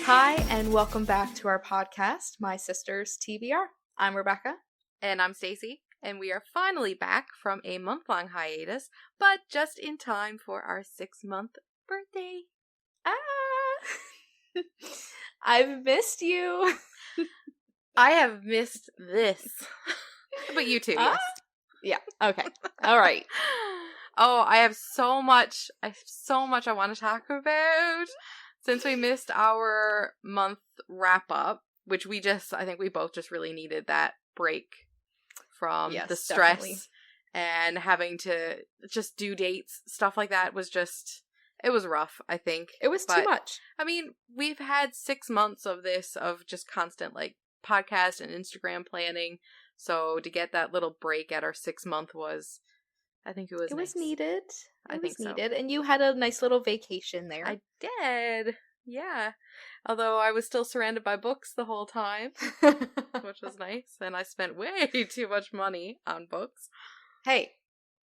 Hi, and welcome back to our podcast, My Sister's TBR. I'm Rebecca. And I'm Stacy, and we are finally back from a month-long hiatus, but just in time for our 6-month birthday. I've missed you. I have missed this. But you too, yes. Yeah, okay. All right. Oh, I have so much I want to talk about. Since we missed our month wrap-up, which I think we both just really needed that break from the stress. Definitely. And having to just due dates, stuff like that it was rough, I think. It was too much. I mean, we've had 6 months of this, of just constant, podcast and Instagram planning. So to get that little break at our 6-month I think it was nice. Was needed. I think so. And you had a nice little vacation there. I did. Yeah. Although I was still surrounded by books the whole time, which was nice. And I spent way too much money on books. Hey,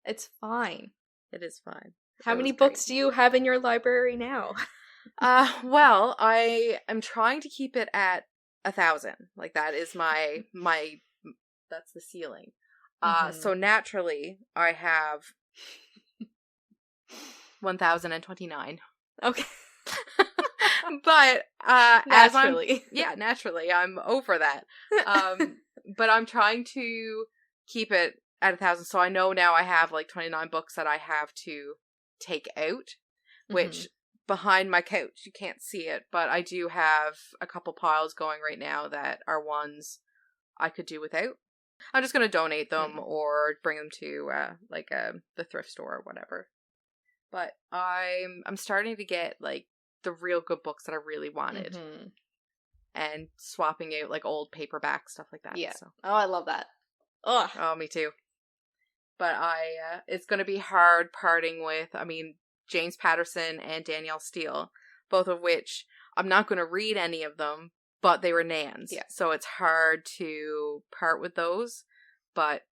it's fine. It is fine. How many books do you have in your library now? Well, I am trying to keep it at 1,000. Like, that is my that's the ceiling. So naturally, I have 1,029. Okay. But naturally. Naturally, I'm over that. But I'm trying to keep it at 1,000. So I know now I have 29 books that I have to take out, which behind my couch you can't see it, but I do have a couple piles going right now that are ones I could do without. I'm just going to donate them or bring them to the thrift store or whatever. But I'm starting to get the real good books that I really wanted, and swapping out old paperback stuff like that. Yeah. So. Oh, I love that. Ugh. Oh, me too. But it's going to be hard parting with, James Patterson and Danielle Steele, both of which I'm not going to read any of them, but they were Nan's. Yeah. So it's hard to part with those, but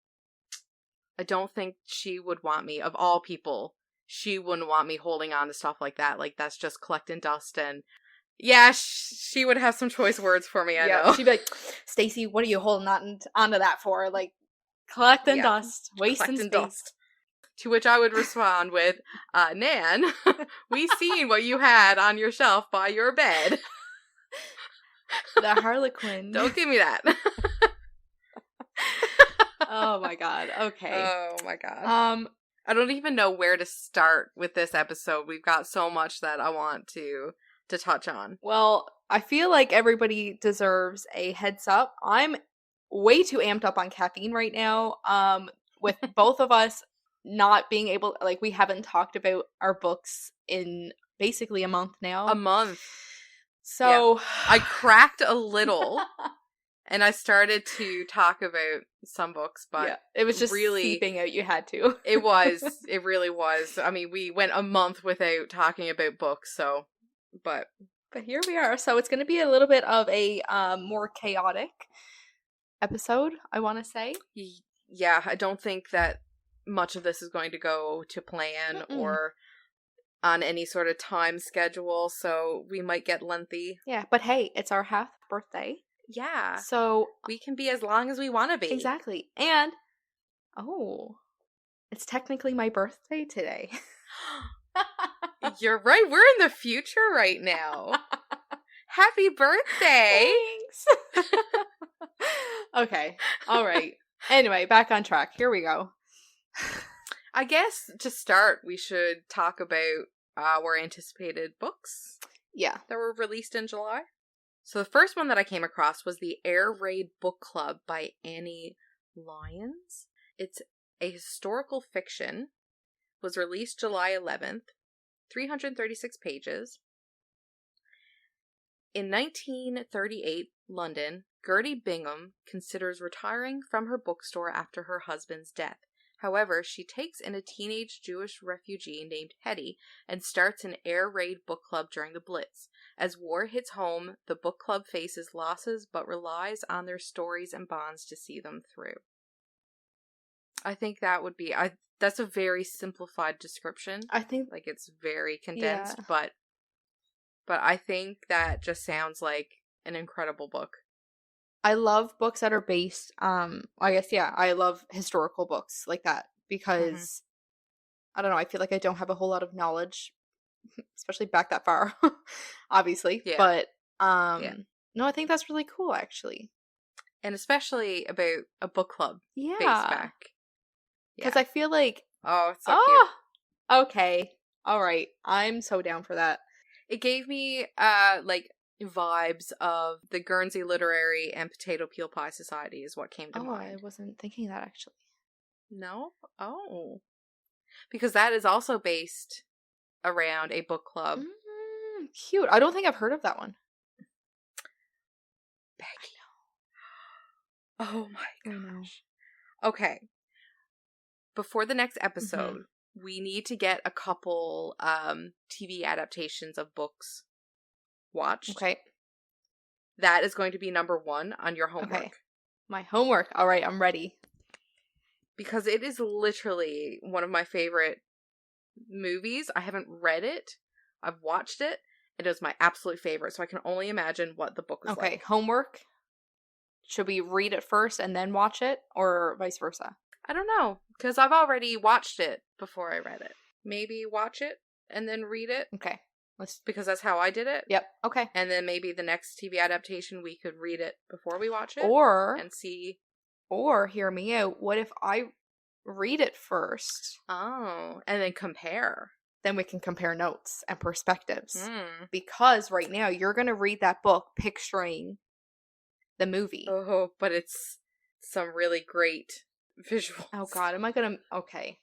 I don't think she would want me, of all people, she wouldn't want me holding on to stuff like that. That's just collecting dust. And yeah, she would have some choice words for me, I know. She'd be like, Stacy, what are you holding onto that for? Collecting dust, wasting space. Dust. To which I would respond with, Nan, we seen what you had on your shelf by your bed. The Harlequin. Don't give me that. Oh my god. Okay. Oh my god. I don't even know where to start with this episode. We've got so much that I want to touch on. Well, I feel like everybody deserves a heads up. I'm way too amped up on caffeine right now. With both of us not being able, we haven't talked about our books in basically a month now. A month. So yeah. I cracked a little and I started to talk about some books, but it was just really seeping out. You had to. It really was. We went a month without talking about books, so, but here we are. So it's going to be a little bit of a more chaotic episode, I want to say. Yeah, I don't think that much of this is going to go to plan or on any sort of time schedule, so we might get lengthy. Yeah, but hey, it's our half birthday. Yeah. So we can be as long as we want to be. Exactly. And it's technically my birthday today. You're right. We're in the future right now. Happy birthday. Thanks. Okay. All right. Anyway, back on track. Here we go. I guess to start, we should talk about our anticipated books. Yeah. That were released in July. So the first one that I came across was the Air Raid Book Club by Annie Lyons. It's a historical fiction. Was released July 11th. 336 pages. In 1938 London, Gertie Bingham considers retiring from her bookstore after her husband's death. However, she takes in a teenage Jewish refugee named Hetty and starts an air raid book club during the Blitz. As war hits home, the book club faces losses but relies on their stories and bonds to see them through. I think that would be... that's a very simplified description. I think... it's very condensed, but But I think that just sounds like an incredible book. I love books that are based, I guess, yeah, I love historical books like that Mm-hmm. because I don't know, I feel like I don't have a whole lot of knowledge, especially back that far, obviously. Yeah. But Yeah. no, I think that's really cool actually. And especially about a book club based Yeah. back. Because Yeah. I feel like, Oh, it's so cute. oh, okay. All right. I'm so down for that. It gave me like vibes of the Guernsey Literary and Potato Peel Pie Society is what came to Oh, I mind. wasn't thinking that actually. No? Oh. Because that is also based around a book club. Cute. I don't think I've heard of that one. Becky. Oh my I know. gosh. Okay. Before the next Hmm. episode, we need to get a couple TV adaptations of books watched. Okay. That is going to be number 1 on your Okay. homework. My homework. All right. I'm ready. Because it is literally one of my favorite movies. I haven't read it. I've watched it. It is my absolute favorite. So I can only imagine what the book is Okay. like. Homework. Should we read it first and then watch it or vice versa? I don't know. Because I've already watched it before I read it. Maybe watch it and then read it. Okay. Let's. Because that's how I did it. Yep. Okay. And then maybe the next TV adaptation, we could read it before we watch it. Or And see. hear me out. What if I read it first? Oh. And then compare. Then we can compare notes and perspectives. Hmm. Because right now you're going to read that book picturing the movie. Oh, but it's some really great visuals. Oh God, am I going to... Okay.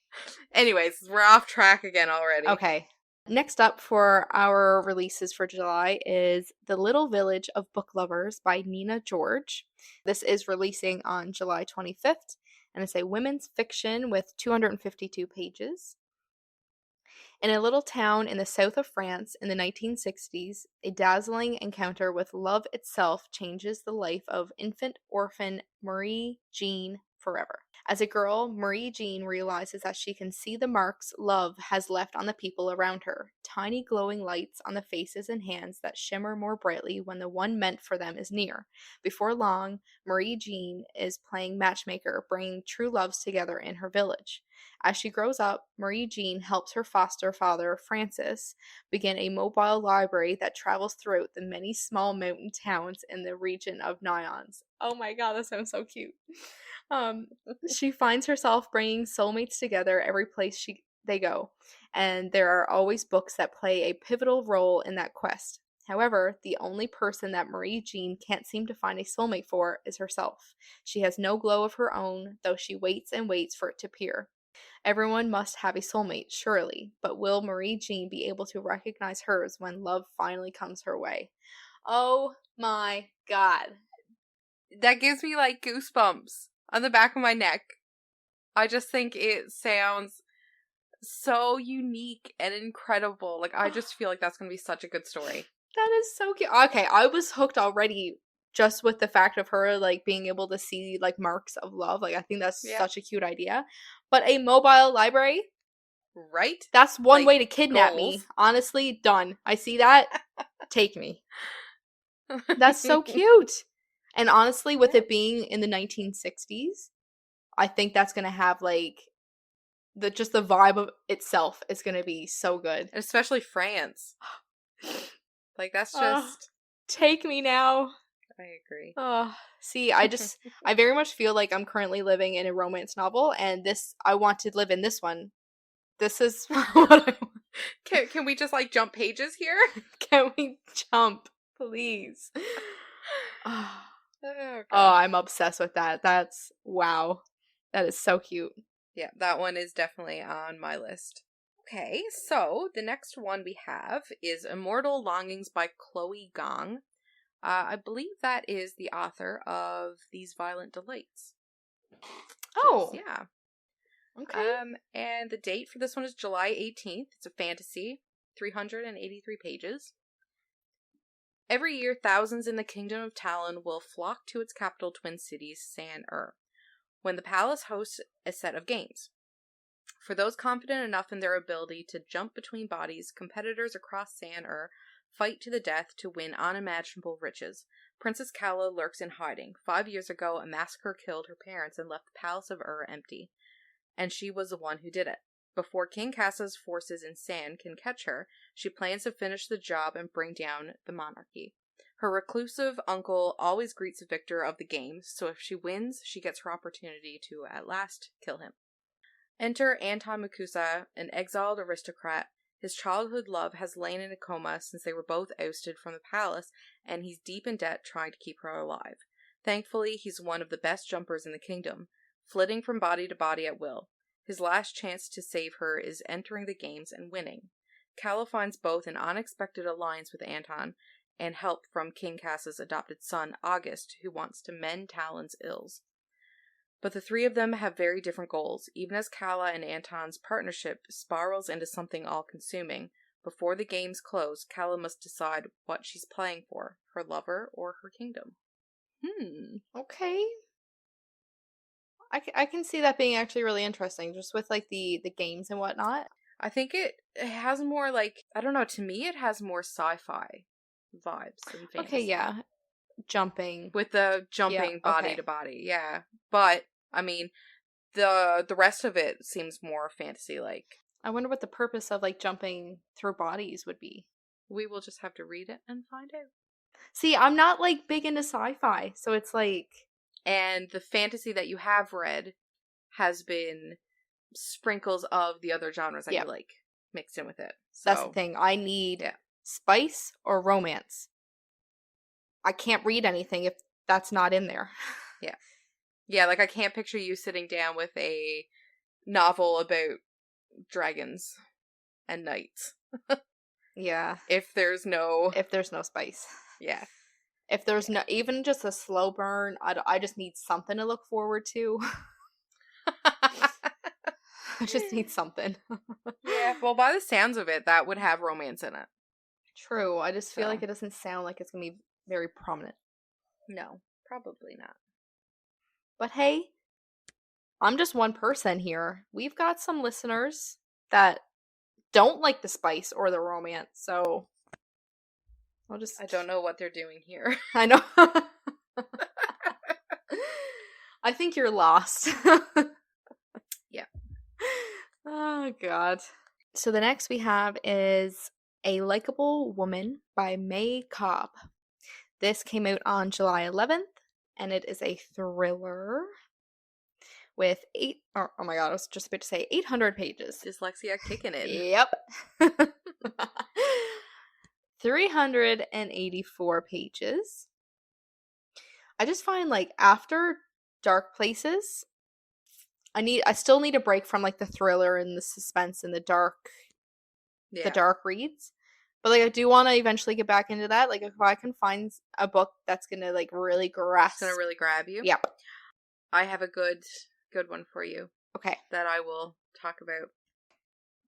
Anyways, we're off track again already. Okay. Next up for our releases for July is The Little Village of Book Lovers by Nina George. This is releasing on July 25th, and it's a women's fiction with 252 pages. In a little town in the south of France in the 1960s, a dazzling encounter with love itself changes the life of infant orphan Marie Jean forever. As a girl, Marie Jean realizes that she can see the marks love has left on the people around her, tiny glowing lights on the faces and hands that shimmer more brightly when the one meant for them is near. Before long, Marie Jean is playing matchmaker, bringing true loves together in her village. As she grows up, Marie Jean helps her foster father, Francis, begin a mobile library that travels throughout the many small mountain towns in the region of Nyons. Oh my god, that sounds so cute. She finds herself bringing soulmates together every place they go, and there are always books that play a pivotal role in that quest. However, the only person that Marie Jean can't seem to find a soulmate for is herself. She has no glow of her own, though she waits and waits for it to appear. Everyone must have a soulmate, surely, but will Marie Jean be able to recognize hers when love finally comes her way? Oh my god. That gives me like goosebumps on the back of my neck. I just think it sounds so unique and incredible. Like, I just feel like that's going to be such a good story. That is so cute. Okay, I was hooked already just with the fact of her like being able to see like marks of love. Like I think that's such a cute idea. But a mobile library? Right? That's one like, way to kidnap goals. me. Honestly, done. I see that. Take me. That's so cute. And honestly, with it being in the 1960s, I think that's going to have like the vibe of itself is going to be so good. And especially France. Like, that's just... take me now. I agree. See, I very much feel like I'm currently living in a romance novel, and I want to live in this one. This is what I want. Can we just, like, jump pages here? Can we jump, please? Oh, I'm obsessed with that. That's, wow. That is so cute. Yeah, that one is definitely on my list. Okay, so the next one we have is Immortal Longings by Chloe Gong. I believe that is the author of These Violent Delights. Oh. Yeah. Okay. And the date for this one is July 18th. It's a fantasy, 383 pages. Every year, thousands in the Kingdom of Talon will flock to its capital twin cities, San-Er, when the palace hosts a set of games. For those confident enough in their ability to jump between bodies, competitors across San-Er fight to the death to win unimaginable riches. Princess Calla lurks in hiding. 5 years ago, a massacre killed her parents and left the palace of Ur empty. And she was the one who did it. Before King Cassa's forces in Sand can catch her, she plans to finish the job and bring down the monarchy. Her reclusive uncle always greets the victor of the games, so if she wins, she gets her opportunity to at last kill him. Enter Anton Makusa, an exiled aristocrat. His childhood love has lain in a coma since they were both ousted from the palace, and he's deep in debt trying to keep her alive. Thankfully, he's one of the best jumpers in the kingdom, flitting from body to body at will. His last chance to save her is entering the games and winning. Calla finds both an unexpected alliance with Anton and help from King Cassa's adopted son, August, who wants to mend Talon's ills. But the three of them have very different goals, even as Calla and Anton's partnership spirals into something all-consuming. Before the games close, Calla must decide what she's playing for, her lover or her kingdom. Okay. I can see that being actually really interesting, just with, like, the games and whatnot. I think it has more, like, I don't know, to me it has more sci-fi vibes than fantasy. Okay, yeah. Jumping. With the jumping body to body, yeah. But, I mean, the rest of it seems more fantasy-like. I wonder what the purpose of, like, jumping through bodies would be. We will just have to read it and find out. See, I'm not, like, big into sci-fi, so it's like... And the fantasy that you have read has been sprinkles of the other genres that you like mixed in with it. So that's the thing. I need spice or romance. I can't read anything if that's not in there. Yeah. Yeah, like I can't picture you sitting down with a novel about dragons and knights. Yeah. If there's no spice. Yeah. If there's no, even just a slow burn, I just need something to look forward to. I just need something. Yeah, well, by the sounds of it, that would have romance in it. True. I just feel like it doesn't sound like it's going to be very prominent. No, probably not. But hey, I'm just one person here. We've got some listeners that don't like the spice or the romance, so I don't know what they're doing here. I know. I think you're lost. Yeah. Oh, God. So the next we have is A Likeable Woman by May Cobb. This came out on July 11th, and it is a thriller with 800 pages. Dyslexia kicking in. Yep. 384 pages. I just find, like, after Dark Places, I still need a break from, like, the thriller and the suspense and the dark reads. But, like, I do want to eventually get back into that. Like, if I can find a book that's gonna, like, really grasp. It's gonna really grab you. Yep. I have a good one for you. Okay. That I will talk about.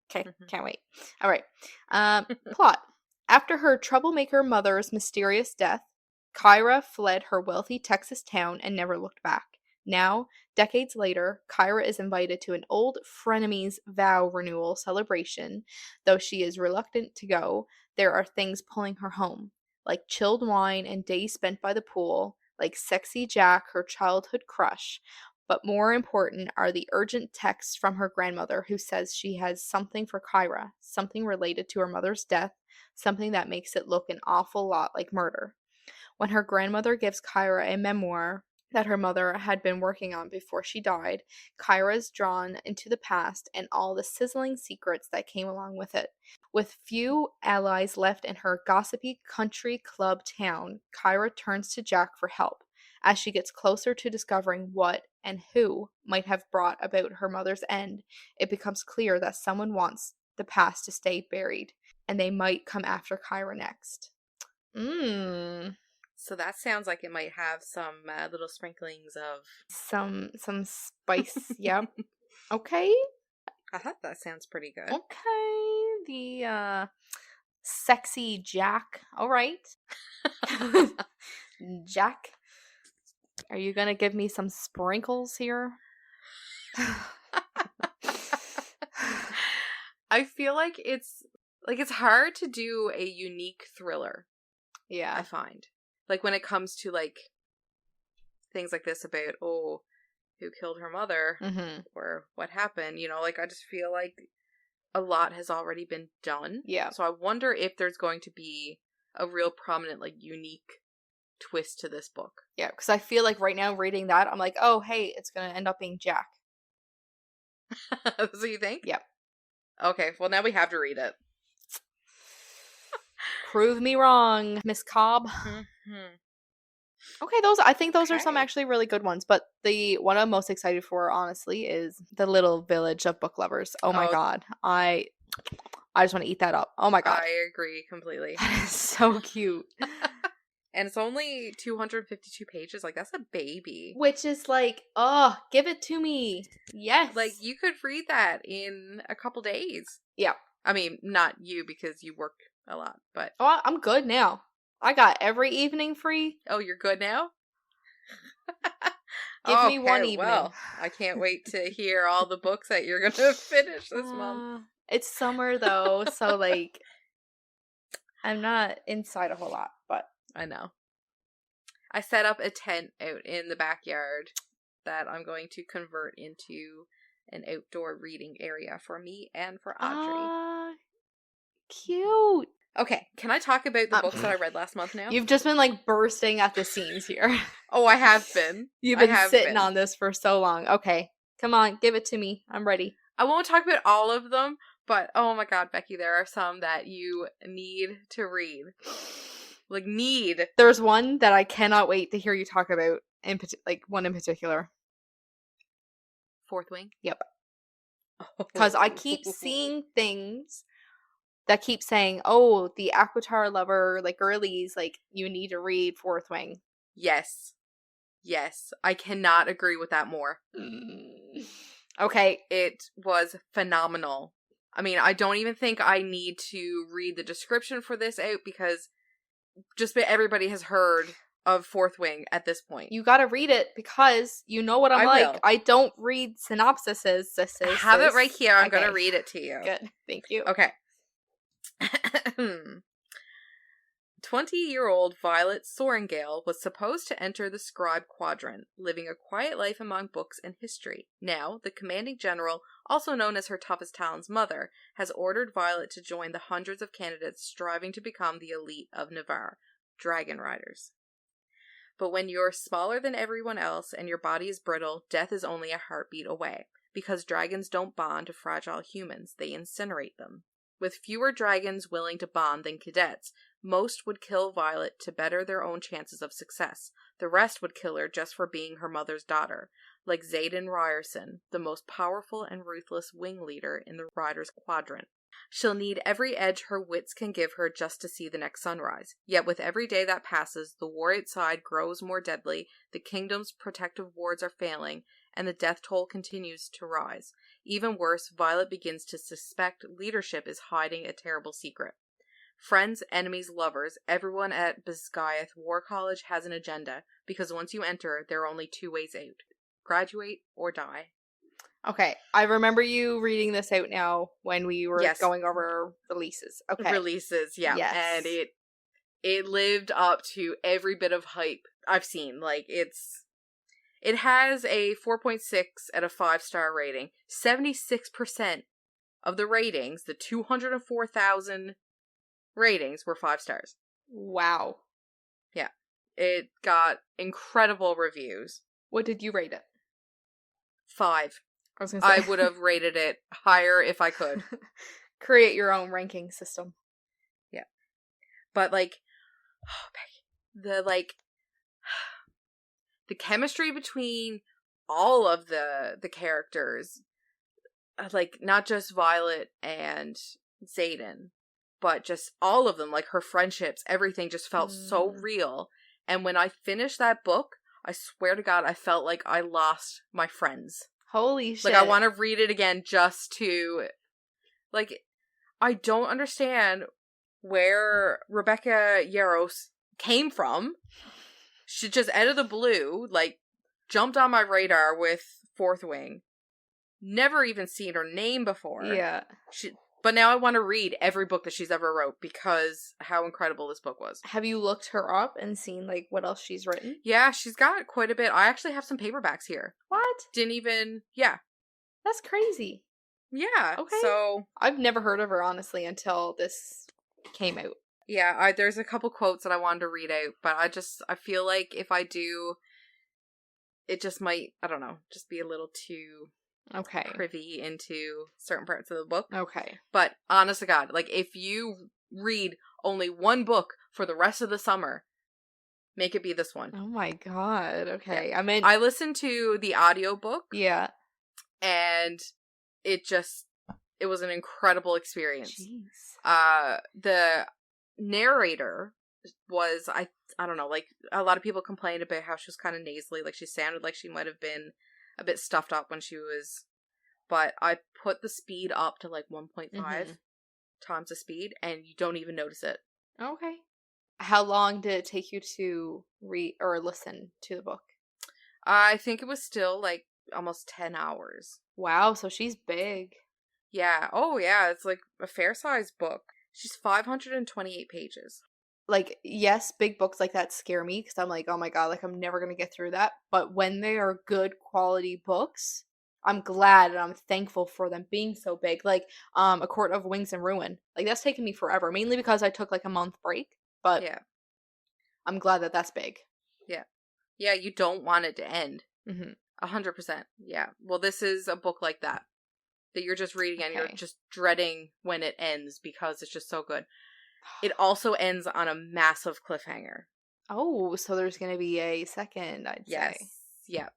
Okay, Can't wait. All right. Plot. After her troublemaker mother's mysterious death, Kyra fled her wealthy Texas town and never looked back. Now, decades later, Kyra is invited to an old frenemy's vow renewal celebration. Though she is reluctant to go, there are things pulling her home, like chilled wine and days spent by the pool, like sexy Jack, her childhood crush. But more important are the urgent texts from her grandmother who says she has something for Kyra, something related to her mother's death, something that makes it look an awful lot like murder. When her grandmother gives Kyra a memoir that her mother had been working on before she died, Kyra is drawn into the past and all the sizzling secrets that came along with it. With few allies left in her gossipy country club town, Kyra turns to Jack for help. As she gets closer to discovering what and who might have brought about her mother's end, it becomes clear that someone wants the past to stay buried, and they might come after Kyra next. So that sounds like it might have some little sprinklings of some spice. Yep. Okay. I thought that sounds pretty good. Okay. The sexy Jack. All right. Jack, are you gonna give me some sprinkles here? I feel like it's like, it's hard to do a unique thriller, I Yeah. find. Like, when it comes to, like, things like this about, oh, who killed her mother, or what happened, you know, like, I just feel like a lot has already been done. Yeah. So I wonder if there's going to be a real prominent, like, unique twist to this book. Yeah, because I feel like right now reading that, I'm like, oh, hey, it's going to end up being Jack. So you think? Yep. Okay, well, now we have to read it. Prove me wrong, Miss Cobb. Okay, I think those are some actually really good ones, but the one I'm most excited for, honestly, is The Little Village of Book Lovers. Oh my god. I just want to eat that up. Oh my god. I agree completely. That is so cute. And it's only 252 pages. Like, that's a baby. Which is like, oh, give it to me. Yes. Like, you could read that in a couple days. Yeah. I mean, not you, because you work a lot, but... Oh, I'm good now. I got every evening free. Oh, you're good now? Give me one evening. Well, I can't wait to hear all the books that you're going to finish this month. It's summer, though, so, like, I'm not inside a whole lot, but... I know. I set up a tent out in the backyard that I'm going to convert into an outdoor reading area for me and for Audrey. Cute. Okay, can I talk about the books that I read last month now? You've just been, like, bursting at the seams here. Oh, I have been. You've been sitting on this for so long. Okay, come on, give it to me. I'm ready. I won't talk about all of them, but oh my god, Becky, there are some that you need to read. Like, need. There's one that I cannot wait to hear you talk about, one in particular. Fourth Wing? Yep. Because I keep seeing things that keep saying, oh, the Aquitar lover, like, girlies, like, you need to read Fourth Wing. Yes. Yes. I cannot agree with that more. Okay. It was phenomenal. I mean, I don't even think I need to read the description for this out, because just about everybody has heard of Fourth Wing at this point. You gotta read it, because you know what I'm like. I don't read synopsises. I have it right here. I'm gonna read it to you. Good. Thank you. Okay. 20-year-old Violet Sorrengail was supposed to enter the scribe quadrant, living a quiet life among books and history. Now, the commanding general, also known as her toughest talon's mother, has ordered Violet to join the hundreds of candidates striving to become the elite of Navarre, dragon riders. But when you're smaller than everyone else and your body is brittle, death is only a heartbeat away. Because dragons don't bond to fragile humans, they incinerate them. With fewer dragons willing to bond than cadets, most would kill Violet to better their own chances of success. The rest would kill her just for being her mother's daughter, like Xaden Ryerson, the most powerful and ruthless wing leader in the Riders' Quadrant. She'll need every edge her wits can give her just to see the next sunrise. Yet with every day that passes, the war outside grows more deadly, the kingdom's protective wards are failing, and the death toll continues to rise. Even worse, Violet begins to suspect leadership is hiding a terrible secret. Friends, enemies, lovers, everyone at Bisgayeth War College has an agenda, because once you enter, there are only two ways out. Graduate or die. Okay, I remember you reading this out now when we were going over releases. Okay. Releases, yeah. Yes. And it lived up to every bit of hype I've seen. Like, it has a 4.6 out of 5-star rating. 76% of the ratings, the 204,000 ratings, were 5 stars. Wow. Yeah. It got incredible reviews. What did you rate it? 5. I would have rated it higher if I could. Create your own ranking system. Yeah. But, like, the chemistry between all of the characters, like, not just Violet and Xaden, but just all of them, like, her friendships, everything just felt so real. And when I finished that book, I swear to God, I felt like I lost my friends. Holy shit. Like, I want to read it again just to, like, I don't understand where Rebecca Yarros came from. She just, out of the blue, like, jumped on my radar with Fourth Wing. Never even seen her name before. Yeah. But now I want to read every book that she's ever wrote because how incredible this book was. Have you looked her up and seen like what else she's written? Yeah, she's got quite a bit. I actually have some paperbacks here. What? Didn't even, yeah. That's crazy. Yeah. Okay. So I've never heard of her, honestly, until this came out. yeah, there's a couple quotes that I wanted to read out, but I feel like if I do, it just might, I don't know, just be a little too privy into certain parts of the book. Okay. But honest to God, like if you read only one book for the rest of the summer, make it be this one. Oh my God. Okay. Yeah. I listened to the audiobook. Yeah. And it was an incredible experience. Jeez. The narrator was, I don't know, like a lot of people complained about how she was kind of nasally, like she sounded like she might have been a bit stuffed up when she was, but I put the speed up to like 1.5 times the speed and you don't even notice it. Okay. How long did it take you to read or listen to the book? I think it was still like almost 10 hours. Wow, so she's big. Yeah. Oh yeah, it's like a fair-sized book. She's 528 pages. Like, yes, big books like that scare me because I'm like, oh my God, like I'm never going to get through that. But when they are good quality books, I'm glad and I'm thankful for them being so big. Like, A Court of Wings and Ruin. Like, that's taken me forever, mainly because I took like a month break. But yeah, I'm glad that that's big. Yeah. Yeah, you don't want it to end. 100%. Yeah. Well, this is a book like that you're just reading and you're just dreading when it ends because it's just so good. It also ends on a massive cliffhanger. Oh, so there's going to be a second, I'd say. Yeah.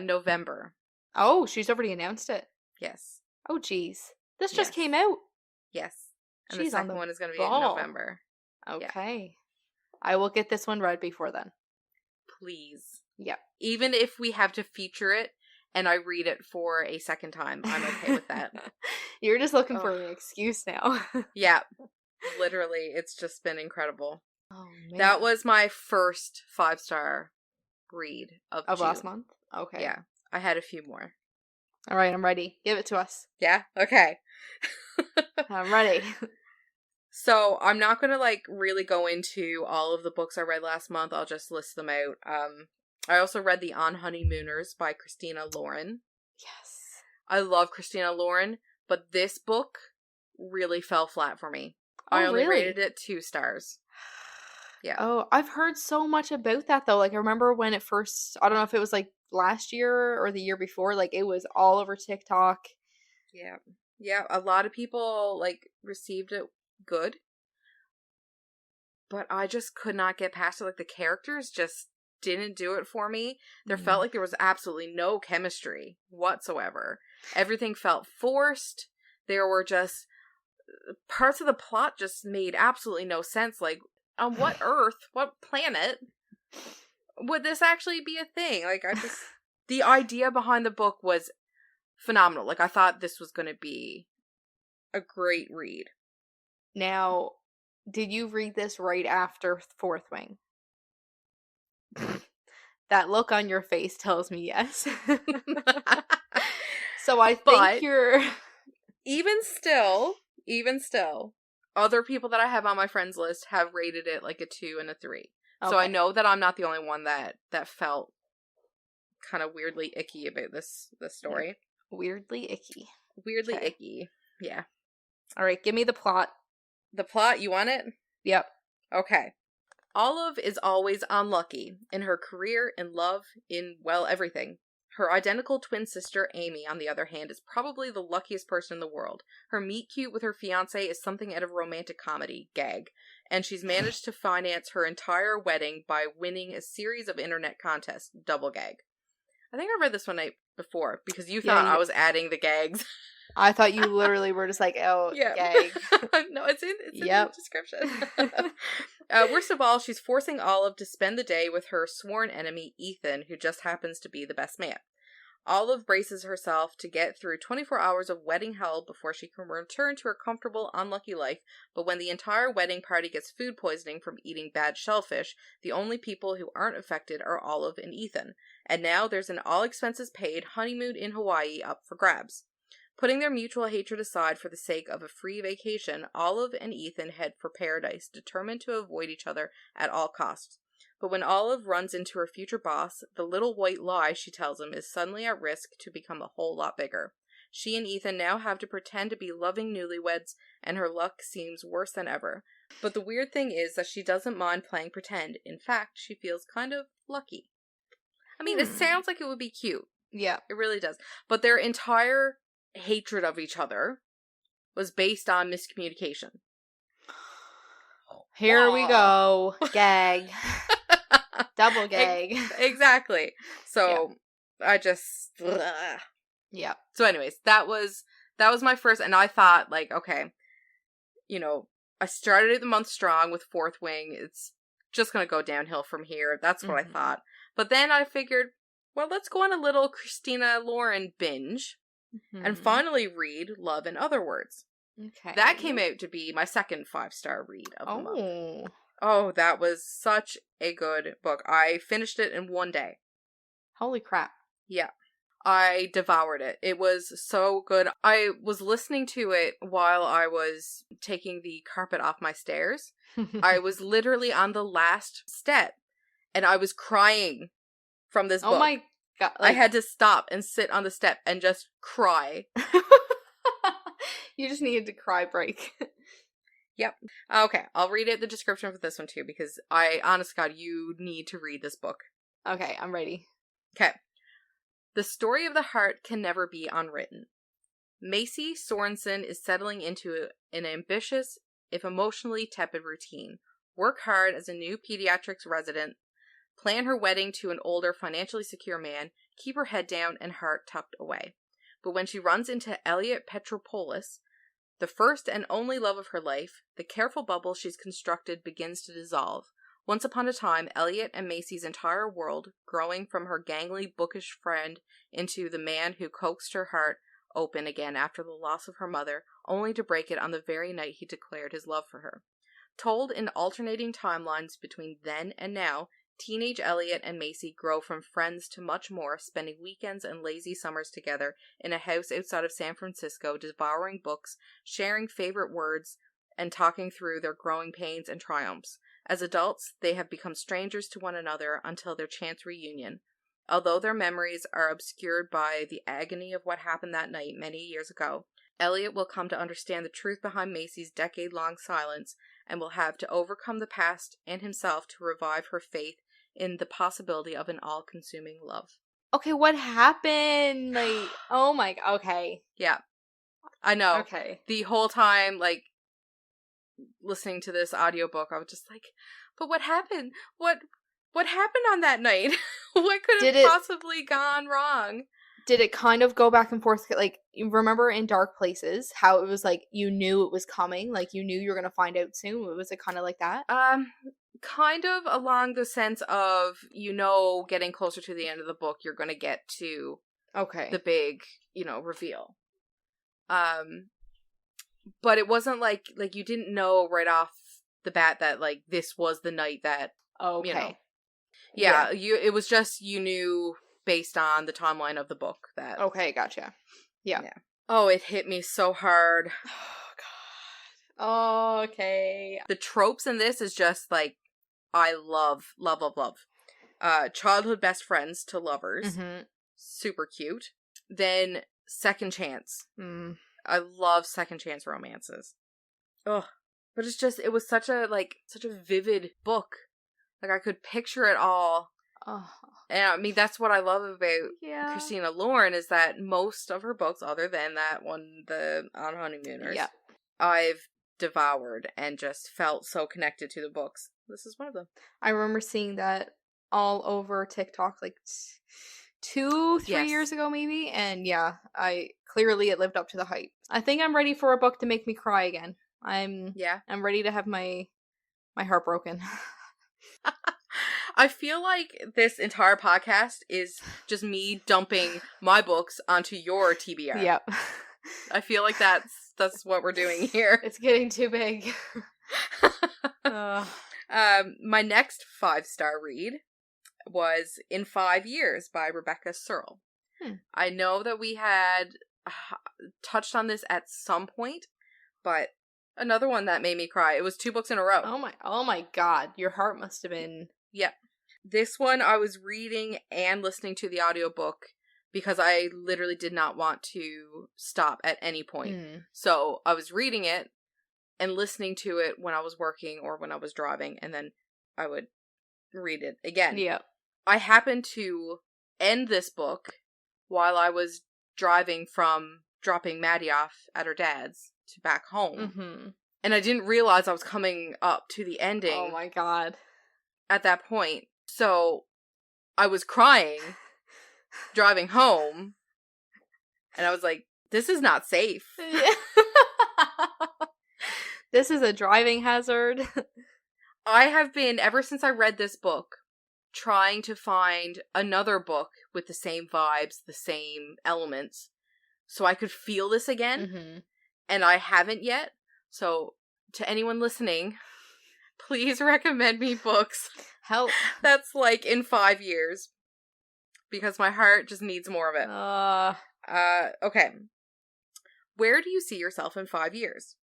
November. Oh, she's already announced it. Yes. Oh, geez. This just came out. Yes. And she's the second one is going to be in November. Okay. Yeah. I will get this one read before then. Please. Yep. Even if we have to feature it and I read it for a second time, I'm okay with that. You're just looking for an excuse now. Yeah. Literally, it's just been incredible. Oh, man. That was my first 5-star read of June. Last month? Okay. Yeah. I had a few more. All right, I'm ready. Give it to us. Yeah? Okay. I'm ready. So, I'm not going to, like, really go into all of the books I read last month. I'll just list them out. I also read The On Honeymooners by Christina Lauren. Yes. I love Christina Lauren, but this book really fell flat for me. I only rated it 2 stars. Yeah. Oh, I've heard so much about that, though. Like, I remember when it first, I don't know if it was, like, last year or the year before, like, it was all over TikTok. Yeah. Yeah, a lot of people, like, received it good. But I just could not get past it. Like, the characters just didn't do it for me. There felt like there was absolutely no chemistry whatsoever. Everything felt forced. There were just parts of the plot just made absolutely no sense. Like, on what earth, what planet would this actually be a thing? Like, the idea behind the book was phenomenal. Like, I thought this was going to be a great read. Now, did you read this right after Fourth Wing? That look on your face tells me yes. So I think you're... Even still, other people that I have on my friends list have rated it like a 2 and a 3. Okay. So I know that I'm not the only one that felt kind of weirdly icky about this story. Weirdly icky. Weirdly icky. Yeah. All right, give me the plot. The plot, you want it? Yep. Okay. Olive is always unlucky in her career, in love, in, well, everything. Her identical twin sister, Amy, on the other hand, is probably the luckiest person in the world. Her meet-cute with her fiancé is something out of romantic comedy, gag, and she's managed to finance her entire wedding by winning a series of internet contests, double gag. I think I read this one night before, because you thought I was adding the gags. I thought you literally were just like, oh, gag. No, it's in the description. Worst of all, she's forcing Olive to spend the day with her sworn enemy, Ethan, who just happens to be the best man. Olive braces herself to get through 24 hours of wedding hell before she can return to her comfortable, unlucky life, but when the entire wedding party gets food poisoning from eating bad shellfish, the only people who aren't affected are Olive and Ethan. And now there's an all-expenses-paid honeymoon in Hawaii up for grabs. Putting their mutual hatred aside for the sake of a free vacation, Olive and Ethan head for paradise, determined to avoid each other at all costs. But when Olive runs into her future boss, the little white lie she tells him is suddenly at risk to become a whole lot bigger. She and Ethan now have to pretend to be loving newlyweds, and her luck seems worse than ever. But the weird thing is that she doesn't mind playing pretend. In fact, she feels kind of lucky. I mean, it sounds like it would be cute. Yeah. It really does. But their entire hatred of each other was based on miscommunication. Here we go. Gag. Double gag. Exactly. So, I just... Ugh. Yeah. So anyways, that was my first, and I thought, like, okay, I started the month strong with Fourth Wing. It's just going to go downhill from here. That's what I thought. But then I figured, well, let's go on a little Christina Lauren binge and finally read Love in Other Words. Okay. That came out to be my second 5-star read of the month. Oh. Oh, that was such a good book. I finished it in one day. Holy crap. Yeah. I devoured it. It was so good. I was listening to it while I was taking the carpet off my stairs. I was literally on the last step, and I was crying from this book. Oh my god. I had to stop and sit on the step and just cry. You just needed to cry break. Yep. Okay, I'll read the description for this one too, because honest God, you need to read this book. Okay, I'm ready. Okay. The story of the heart can never be unwritten. Macy Sorensen is settling into an ambitious, if emotionally tepid routine. Work hard as a new pediatrics resident, plan her wedding to an older, financially secure man, keep her head down and heart tucked away. But when she runs into Elliot Petropoulos, the first and only love of her life, the careful bubble she's constructed begins to dissolve. Once upon a time, Elliot and Macy's entire world, growing from her gangly, bookish friend into the man who coaxed her heart open again after the loss of her mother, only to break it on the very night he declared his love for her. Told in alternating timelines between then and now, teenage Elliot and Macy grow from friends to much more, spending weekends and lazy summers together in a house outside of San Francisco, devouring books, sharing favorite words, and talking through their growing pains and triumphs. As adults, they have become strangers to one another until their chance reunion. Although their memories are obscured by the agony of what happened that night many years ago, Elliot will come to understand the truth behind Macy's decade-long silence and will have to overcome the past and himself to revive her faith in the possibility of an all-consuming love. Okay, what happened? Like, oh my, okay. Yeah. I know. Okay. The whole time, like, listening to this audiobook, I was just like, but what happened? What happened on that night? What could have possibly gone wrong? Did it kind of go back and forth? Like, you remember in Dark Places, how it was like, you knew it was coming, like, you knew you were going to find out soon? Was it kind of like that? Kind of along the sense of, getting closer to the end of the book, you're going to get to the big, reveal. But it wasn't like you didn't know right off the bat that, like, this was the night that, Yeah, it was just, you knew based on the timeline of the book that... Okay, gotcha. Yeah. Oh, it hit me so hard. Oh, God. Oh, okay. The tropes in this is just, like, I love. Childhood best friends to lovers. Mm-hmm. Super cute. Then second chance. I love second chance romances. Ugh. But it was such a vivid book. Like, I could picture it all. Oh. And I mean, that's what I love about Christina Lauren, is that most of her books, other than that one, the On Honeymooners, I've devoured and just felt so connected to the books. This is one of them. I remember seeing that all over TikTok, like 2-3 years ago, maybe. And yeah, it lived up to the hype. I think I'm ready for a book to make me cry again. I'm ready to have my heart broken. I feel like this entire podcast is just me dumping my books onto your TBR. Yep. I feel like that's what we're doing here. It's getting too big. My next 5-star read was In 5 Years by Rebecca Searle. I know that we had touched on this at some point, but another one that made me cry. It was 2 books in a row. Oh my god. Your heart must have been... Yep. This one I was reading and listening to the audiobook because I literally did not want to stop at any point. So I was reading it and listening to it when I was working or when I was driving, and then I would read it again. Yeah. I happened to end this book while I was driving from dropping Maddie off at her dad's to back home. And I didn't realize I was coming up to the ending. Oh my god. At that point. So I was crying driving home, and I was like, this is not safe. This is a driving hazard. I have been, ever since I read this book, trying to find another book with the same vibes, the same elements, so I could feel this again. And I haven't yet. So to anyone listening, please recommend me books. Help. That's like in 5 years. Because my heart just needs more of it. Okay. Where do you see yourself in 5 years?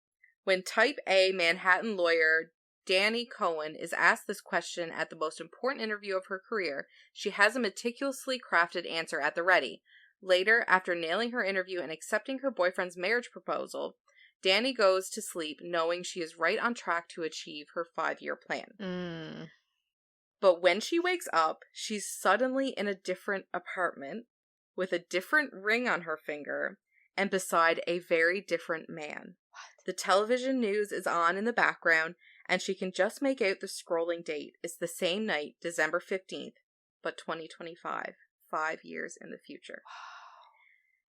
When type A Manhattan lawyer Danny Cohen is asked this question at the most important interview of her career, she has a meticulously crafted answer at the ready. Later, after nailing her interview and accepting her boyfriend's marriage proposal, Danny goes to sleep knowing she is right on track to achieve her 5-year plan. But when she wakes up, she's suddenly in a different apartment with a different ring on her finger and beside a very different man. What? The television news is on in the background, and she can just make out the scrolling date. It's the same night, December 15th, but 2025, 5 years in the future.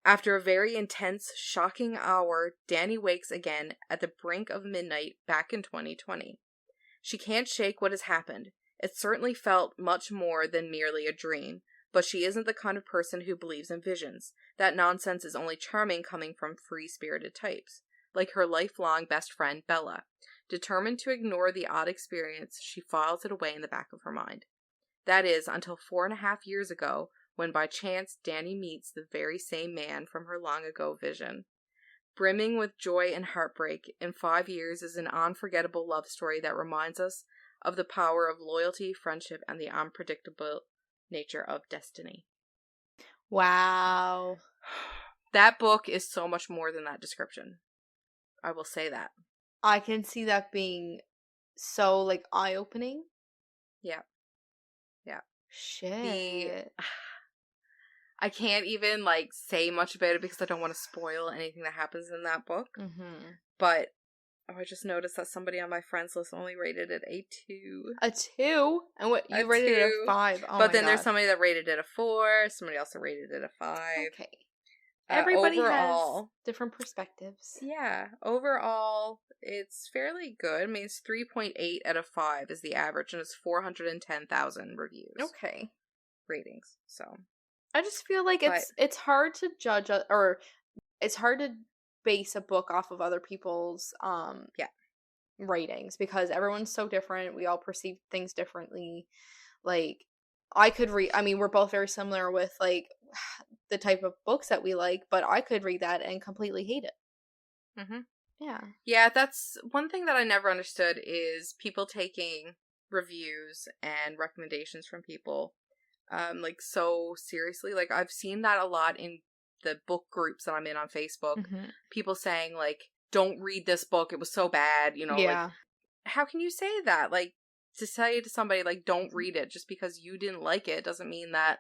After a very intense, shocking hour, Danny wakes again at the brink of midnight back in 2020. She can't shake what has happened. It certainly felt much more than merely a dream, but she isn't the kind of person who believes in visions. That nonsense is only charming coming from free-spirited types, like her lifelong best friend, Bella. Determined to ignore the odd experience, she files it away in the back of her mind. That is, until 4.5 years ago, when by chance Danny meets the very same man from her long-ago vision. Brimming with joy and heartbreak, in 5 years is an unforgettable love story that reminds us of the power of loyalty, friendship, and the unpredictable nature of destiny. Wow. That book is so much more than that description. I will say that. I can see that being so, like, eye-opening. Yeah. Yeah. Shit. I can't even, like, say much about it because I don't want to spoil anything that happens in that book. But I just noticed that somebody on my friends list only rated it a 2. A 2? And what, you rated it a 5? Oh, but then God. there's somebody that rated it a 4. Somebody else that rated it a 5. Okay. Everybody overall, has different perspectives. Yeah. Overall, it's fairly good. I mean, it's 3.8 out of 5 is the average, and it's 410,000 reviews. Okay. Ratings, so. I just feel like it's hard to judge, or it's hard to base a book off of other people's ratings, because everyone's so different. We all perceive things differently. Like, I could read, I mean, we're both very similar with, like, the type of books that we like, but I could read that and completely hate it. Yeah. Yeah, that's one thing that I never understood is people taking reviews and recommendations from people like, so seriously. Like, I've seen that a lot in the book groups that I'm in on Facebook. People saying, like, don't read this book, it was so bad, you know. Yeah. Like, how can you say that? Like, to say to somebody, like, don't read it just because you didn't like it doesn't mean that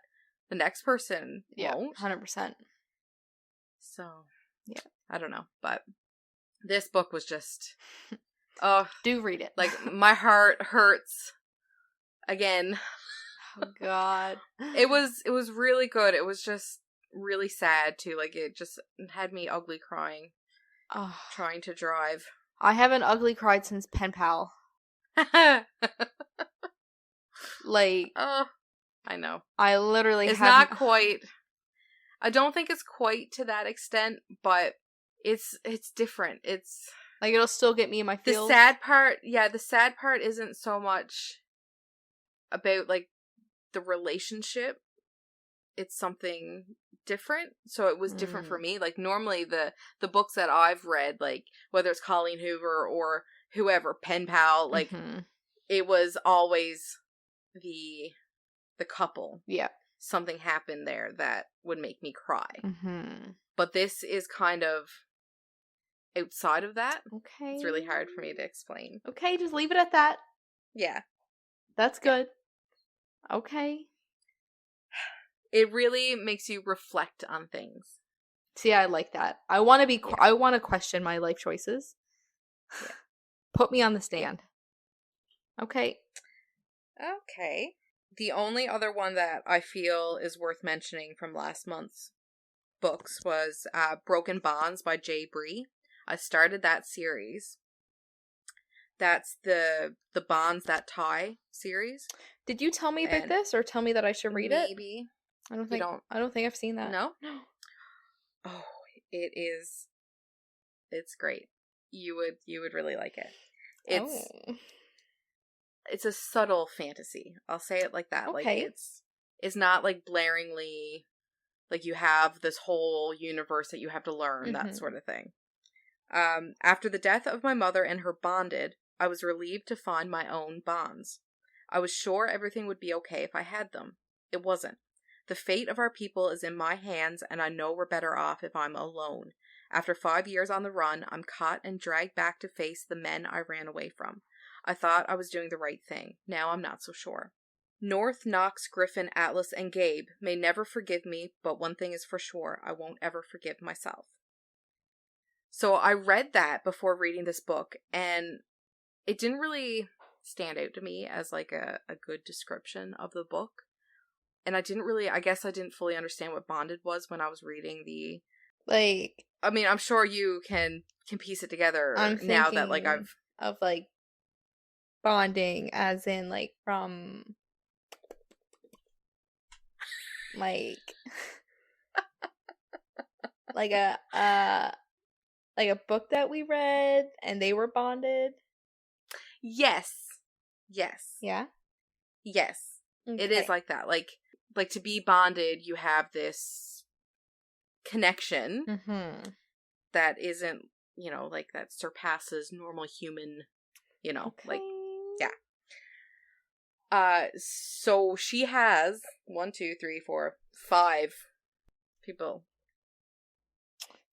the next person won't. 100%. So, yeah, I don't know, but this book was just, oh, do read it. Like, my heart hurts again. Oh, God. It was really good. It was just really sad too. Like, it just had me ugly crying. Trying to drive. I haven't ugly cried since Pen Pal. Like, I know. I literally It's not quite, I don't think it's quite to that extent, but it's different. It's like, it'll still get me in my feels. The sad part isn't so much about, like, the relationship. it's something different. So it was different for me. Like normally the books that I've read, like whether it's Colleen Hoover or whoever, Pen Pal, like it was always the couple. Yeah. Something happened there that would make me cry. But this is kind of outside of that. Okay. It's really hard for me to explain. Okay, just leave it at that. Yeah. That's good. Okay. It really makes you reflect on things. See, I like that. I want to I want to question my life choices. Yeah. Put me on the stand. Okay. Okay. The only other one that I feel is worth mentioning from last month's books was Broken Bonds by Jay Bree. I started that series. That's the Bonds That Tie series. Did you tell me about this or tell me that I should read it? Maybe. I don't think I've seen that. No? Oh, it's great. You would really like it. It's a subtle fantasy. I'll say it like that. Okay. Like it's not like blaringly like you have this whole universe that you have to learn, that sort of thing. After the death of my mother and her bonded, I was relieved to find my own bonds. I was sure everything would be okay if I had them. It wasn't. The fate of our people is in my hands, and I know we're better off if I'm alone. After 5 years on the run, I'm caught and dragged back to face the men I ran away from. I thought I was doing the right thing. Now I'm not so sure. North, Knox, Griffin, Atlas, and Gabe may never forgive me, but one thing is for sure, I won't ever forgive myself. So I read that before reading this book, and it didn't really stand out to me as like a good description of the book. And I guess I didn't fully understand what bonded was when I was reading the... Like... I mean, I'm sure you can piece it together now that like I've... of like bonding as in like from like like a book that we read and they were bonded. Yes. Yeah. Yes. Okay. It is like that. Like to be bonded, you have this connection that isn't, like that surpasses normal human, like, yeah. So she has 1, 2, 3, 4, 5 people.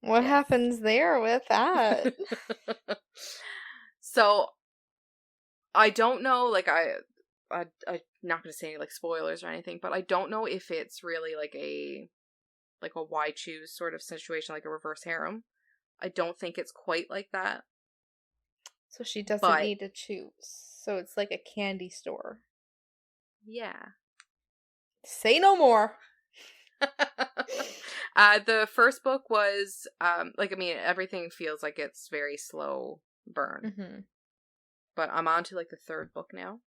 What happens there with that? So I don't know, like I'm not going to say any like spoilers or anything, but I don't know if it's really like a why choose sort of situation, like a reverse harem. I don't think it's quite like that. So she doesn't need to choose. So it's like a candy store. Yeah. Say no more. The first book was everything feels like it's very slow burn. But I'm on to like the third book now.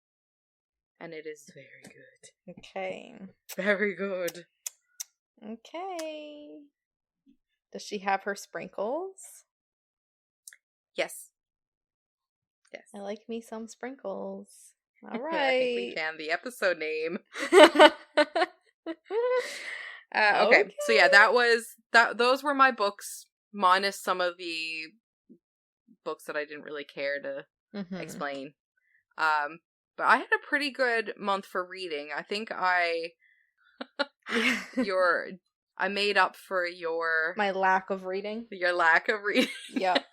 And it is very good. Okay. Very good. Okay. Does she have her sprinkles? Yes. I like me some sprinkles. All right. I think we can. The episode name. Okay. So yeah, those were my books, minus some of the books that I didn't really care to explain. But I had a pretty good month for reading. I think I made up for my lack of reading. Your lack of reading. Yep.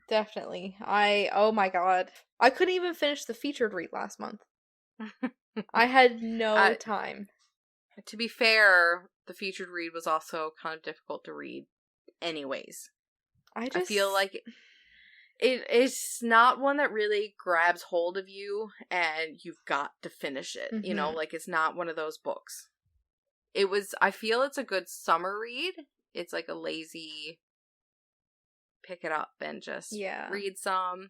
Definitely. Oh my god. I couldn't even finish the featured read last month. I had no time. To be fair, the featured read was also kind of difficult to read anyways. I feel like it's not one that really grabs hold of you and you've got to finish it. Like it's not one of those books. I feel it's a good summer read. It's like a lazy pick it up and just read some.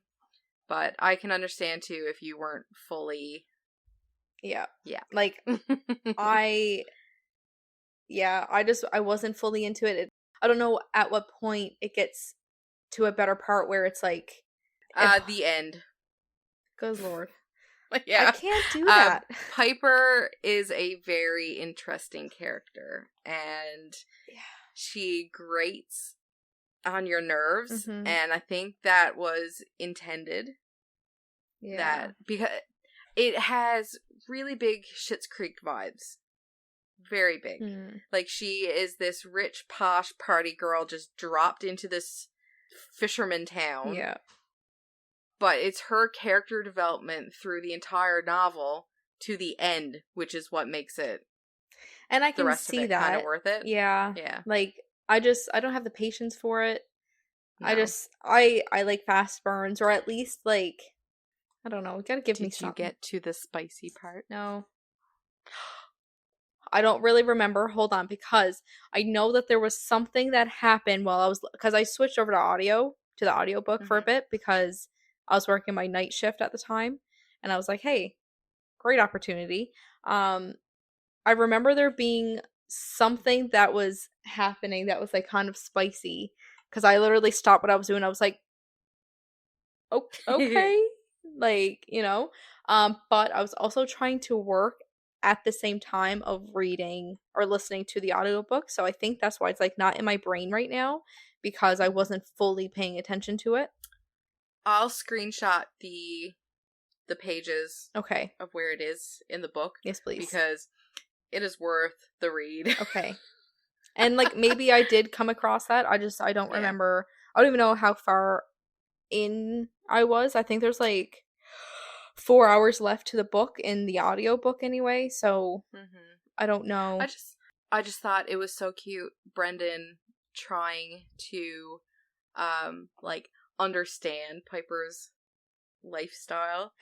But I can understand too if you weren't fully... Yeah. Like, I wasn't fully into it. I don't know at what point it gets to a better part where it's like... the end. Good lord. I Yeah. can't do Um, that. Piper is a very interesting character, and Yeah. she grates on your nerves, Mm-hmm. and I think that was intended. Yeah. That because it has really big Schitt's Creek vibes. Very big. Hmm. Like, she is this rich, posh party girl just dropped into this fisherman town. Yeah. But it's her character development through the entire novel to the end, which is what makes it, And I the can rest of see it, kind of that. worth it. Yeah. Yeah. Like I don't have the patience for it. No. I like fast burns, or at least like I don't know, you gotta give me Did you something. get to the spicy part? No. I don't really remember. Hold on, because I know that there was something that happened while I was because I switched over to the audiobook for a Mm-hmm. bit because I was working my night shift at the time and I was like, "Hey, great opportunity." Um I remember there being something that was happening that was like kind of spicy because I literally stopped what I was doing. I was like, "Oh, okay." Like, but I was also trying to work at the same time of reading or listening to the audiobook. So I think that's why it's like not in my brain right now because I Mhm. wasn't fully paying attention to it. I'll screenshot the pages Okay. of where it is in the book Yes, please. because it is worth the read. Okay. And like maybe I did come across that. I don't Yeah. remember. I don't even know how far in I was. I think there's like 4 hours left to the book in the audiobook anyway, so Hmm. I don't know. I just thought it was so cute, Brendan trying to like understand Piper's lifestyle,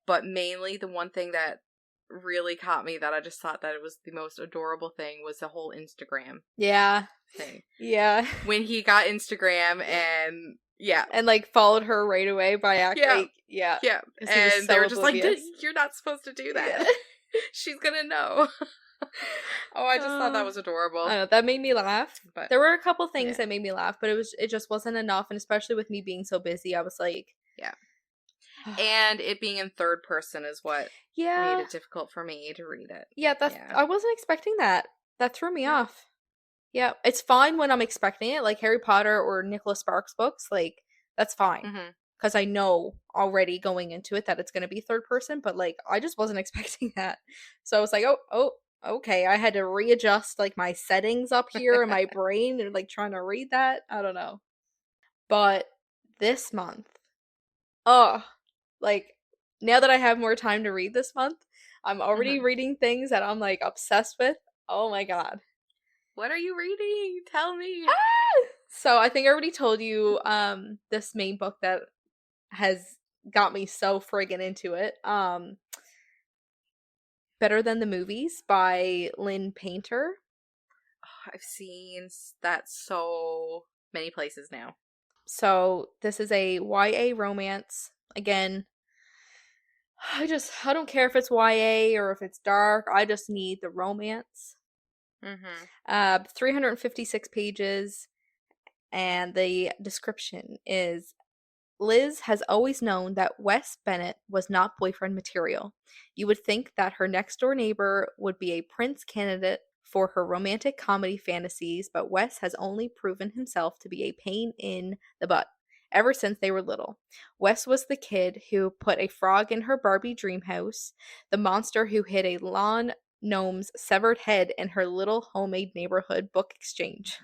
but mainly the one thing that really caught me that I just thought that it was the most adorable thing was the whole Instagram Yeah. thing. Yeah. When he got Instagram and yeah, And like followed her right away by yeah, yeah, yeah, because he was and they so were just like, oblivious. "You're not supposed to do Yeah. that. She's gonna know." Oh, I just thought that Uh, was I don't adorable. know, that made me laugh. But There were a couple things yeah, that made me laugh, but it just wasn't enough, and especially with me being so busy, I was like, yeah, and it being in third person is what made yeah, it difficult for me to read it. yeah, that's Yeah, I wasn't expecting that. That threw me yeah. off. Yeah, it's fine when I'm expecting it, like Harry Potter or Nicholas Sparks books, like that's fine. Hmm. Because I know already going into it that it's going to be third person, but like I just wasn't expecting that. So I was like, oh, okay. I had to readjust like my settings up here in my brain and like trying to read that. I don't know. But this month, oh, like now that I have more time to read this month, I'm already Hmm. reading things that I'm like obsessed with. Oh my God. What are you reading? Tell me. So I think I already told you this main book that has got me so friggin' into it. Better Than the Movies by Lynn Painter. I've seen that so many places now. So this is a YA romance. Again, I don't care if it's YA or if it's dark. I just need the romance. Hmm. 356 pages, and the description is Liz has always known that Wes Bennett was not boyfriend material. You would think that her next door neighbor would be a prince candidate for her romantic comedy fantasies, but Wes has only proven himself to be a pain in the butt ever since they were little. Wes was the kid who put a frog in her Barbie dream house, the monster who hid a lawn gnome's severed head in her little homemade neighborhood book exchange.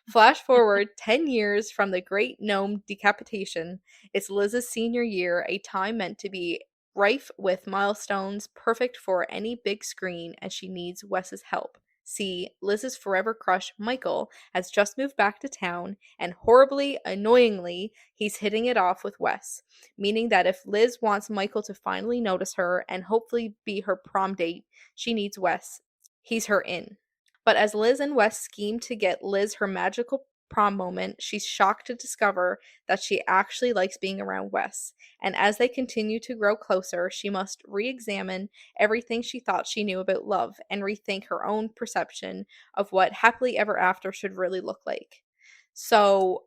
Flash forward 10 years from the great gnome decapitation. It's Liz's senior year, a time meant to be rife with milestones, perfect for any big screen, and she needs Wes's help. See, Liz's forever crush, Michael, has just moved back to town, and horribly, annoyingly, he's hitting it off with Wes, meaning that if Liz wants Michael to finally notice her and hopefully be her prom date, she needs Wes. He's her in. But as Liz and Wes scheme to get Liz her magical prom moment, she's shocked to discover that she actually likes being around Wes. And as they continue to grow closer, she must re examine everything she thought she knew about love and rethink her own perception of what happily ever after should really look like. So,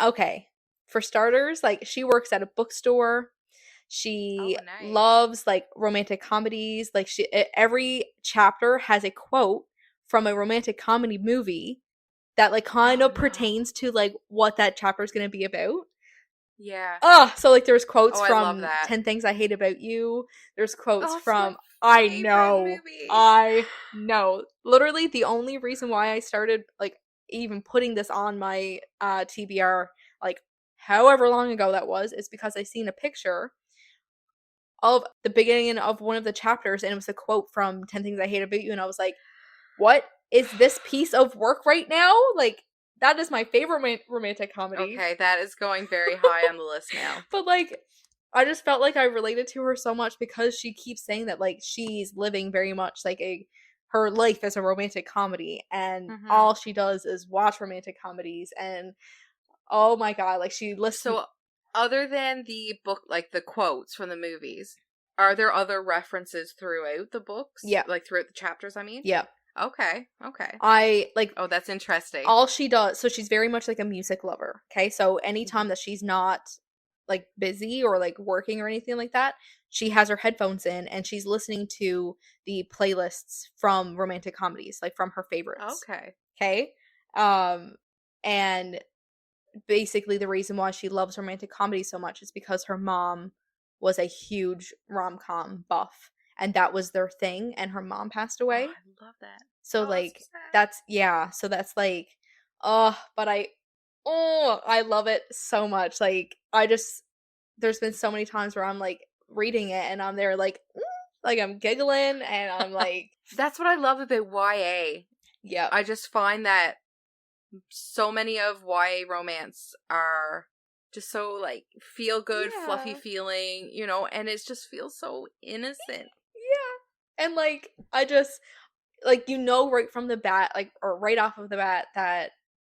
okay. For starters, like she works at a bookstore. Oh, She nice. loves like romantic comedies. Like every chapter has a quote from a romantic comedy movie that like kind Oh of no. pertains to like what that chapter is going to be about. Yeah. So like there's quotes Oh, I love from that. 10 Things I Hate About You. There's quotes Oh, it's my from I favorite know. movie. I know. Literally the only reason why I started like even putting this on my TBR like however long ago that was is because I seen a picture of the beginning of one of the chapters and it was a quote from 10 Things I Hate About You and I was like, "What is this piece of work right now?" Like that is my favorite romantic comedy. Okay, that is going very high on the list now. But like I just felt like I related to her so much because she keeps saying that like she's living very much like a her life as a romantic comedy and Mm-hmm. all she does is watch romantic comedies and oh my god, like she listens. So, other than the book, like the quotes from the movies, are there other references throughout the books? Yeah. Like throughout the chapters, I mean? Yeah. Okay, okay. I like Oh, that's interesting. all she does, so she's very much like a music lover. Okay, so anytime Hmm. that she's not like busy or like working or anything like that, she has her headphones in and she's listening to the playlists from romantic comedies, like from her favorites. Okay. Okay, and basically the reason why she loves romantic comedy so much is because her mom was a huge rom-com buff and that was their thing and her mom passed Oh, away. I love that. So Oh, that's like so sad. that's yeah, so that's like but I love it so much. Like I just there's been so many times where I'm like reading it and I'm there like I'm giggling and I'm like That's what I love about YA. yep. I just find that so many of YA romance are just so like feel good, fluffy Yeah. feeling, and it just feels so innocent. Yeah. And like I just like right from the bat like or right off of the bat that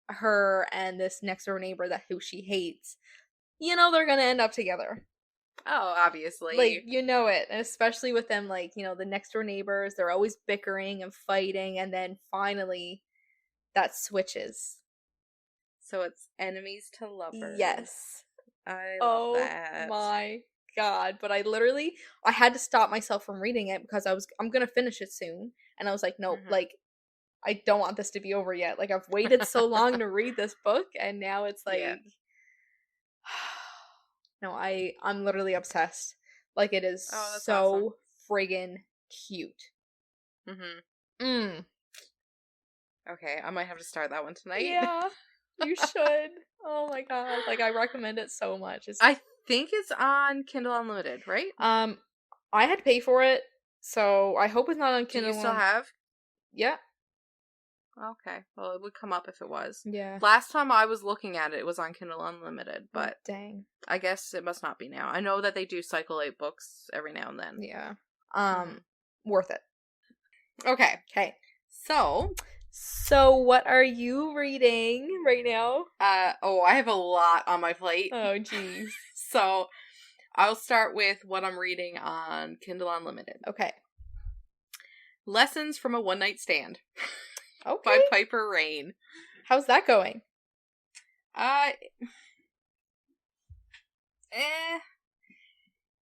her and this next door neighbor that who she hates, they're going to end up together. Oh, Like obviously. it, and especially with them like the next door neighbors, they're always bickering and fighting and then finally that switches. So it's enemies to lovers. Yes. I love Oh that. my god, but I had to stop myself from reading it because I'm going to finish it soon and I was like nope, Hmm. like I don't want this to be over yet. Like I've waited so long to read this book and now it's Yeah. like no, I'm literally obsessed. Like it is Oh, that's awesome. so friggin' cute. Hmm. Mm. Okay, I might have to start that one tonight. Yeah, you should. Oh my god. Like I recommend it so much. It's I think it's on Kindle Unlimited, right? um I had to pay for it, so I hope it's not on Do you Kindle still have? Yeah. Okay, well, it would come up if it was. Yeah. Last time I was looking at it, it was on Kindle Unlimited, Oh, but dang. I guess it must not be now. I know that they do cycle out books every now and then. Yeah. Hmm. Worth it. Okay, Okay. so So what are you reading right now? I have a lot on my plate. Oh jeez. So I'll start with what I'm reading on Kindle Unlimited. Okay. Lessons from a One Night Stand by Okay. Piper Rain. How's that going? Uh, eh.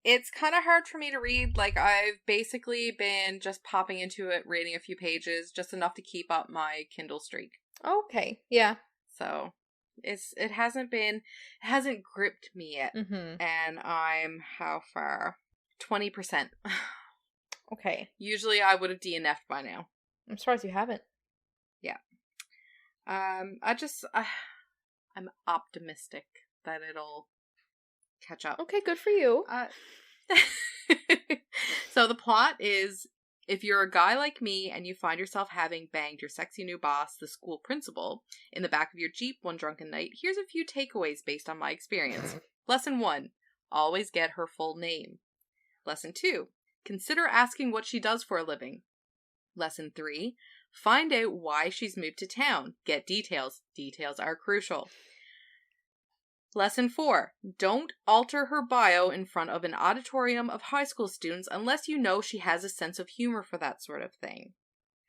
It's kind of hard for me to read. Like, I've basically been just popping into it, reading a few pages, just enough to keep up my Kindle streak. Okay. Yeah. So, it hasn't gripped me yet. Mhm. And I'm, how far? 20%. Okay. Usually I would have DNF'd by now. I'm surprised you haven't. Yeah. I'm optimistic that it'll catch up. Okay, good for you. So the plot is, if you're a guy like me and you find yourself having banged your sexy new boss, the school principal, in the back of your Jeep one drunken night, here's a few takeaways based on my experience. Lesson 1. Always get her full name. Lesson 2. Consider asking what she does for a living. Lesson 3. Find out why she's moved to town. Get details. Details are crucial. Lesson 4. Don't alter her bio in front of an auditorium of high school students unless you know she has a sense of humor for that sort of thing.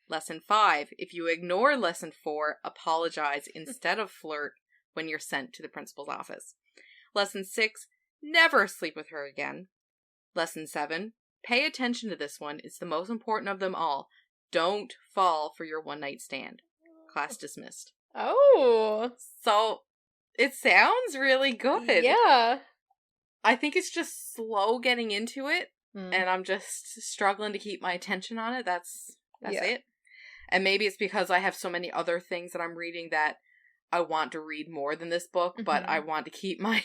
Lesson 5. If you ignore Lesson 4, apologize instead of flirt when you're sent to the principal's office. Lesson 6. Never sleep with her again. Lesson 7. Pay attention to this one. It's the most important of them all. Don't fall for your one-night stand. Class dismissed. Oh. So, it sounds really good. Yeah. I think it's just slow getting into it, Mm. and I'm just struggling to keep my attention on it. That's Yeah. it. And maybe it's because I have so many other things that I'm reading that I want to read more than this book, but I want to keep my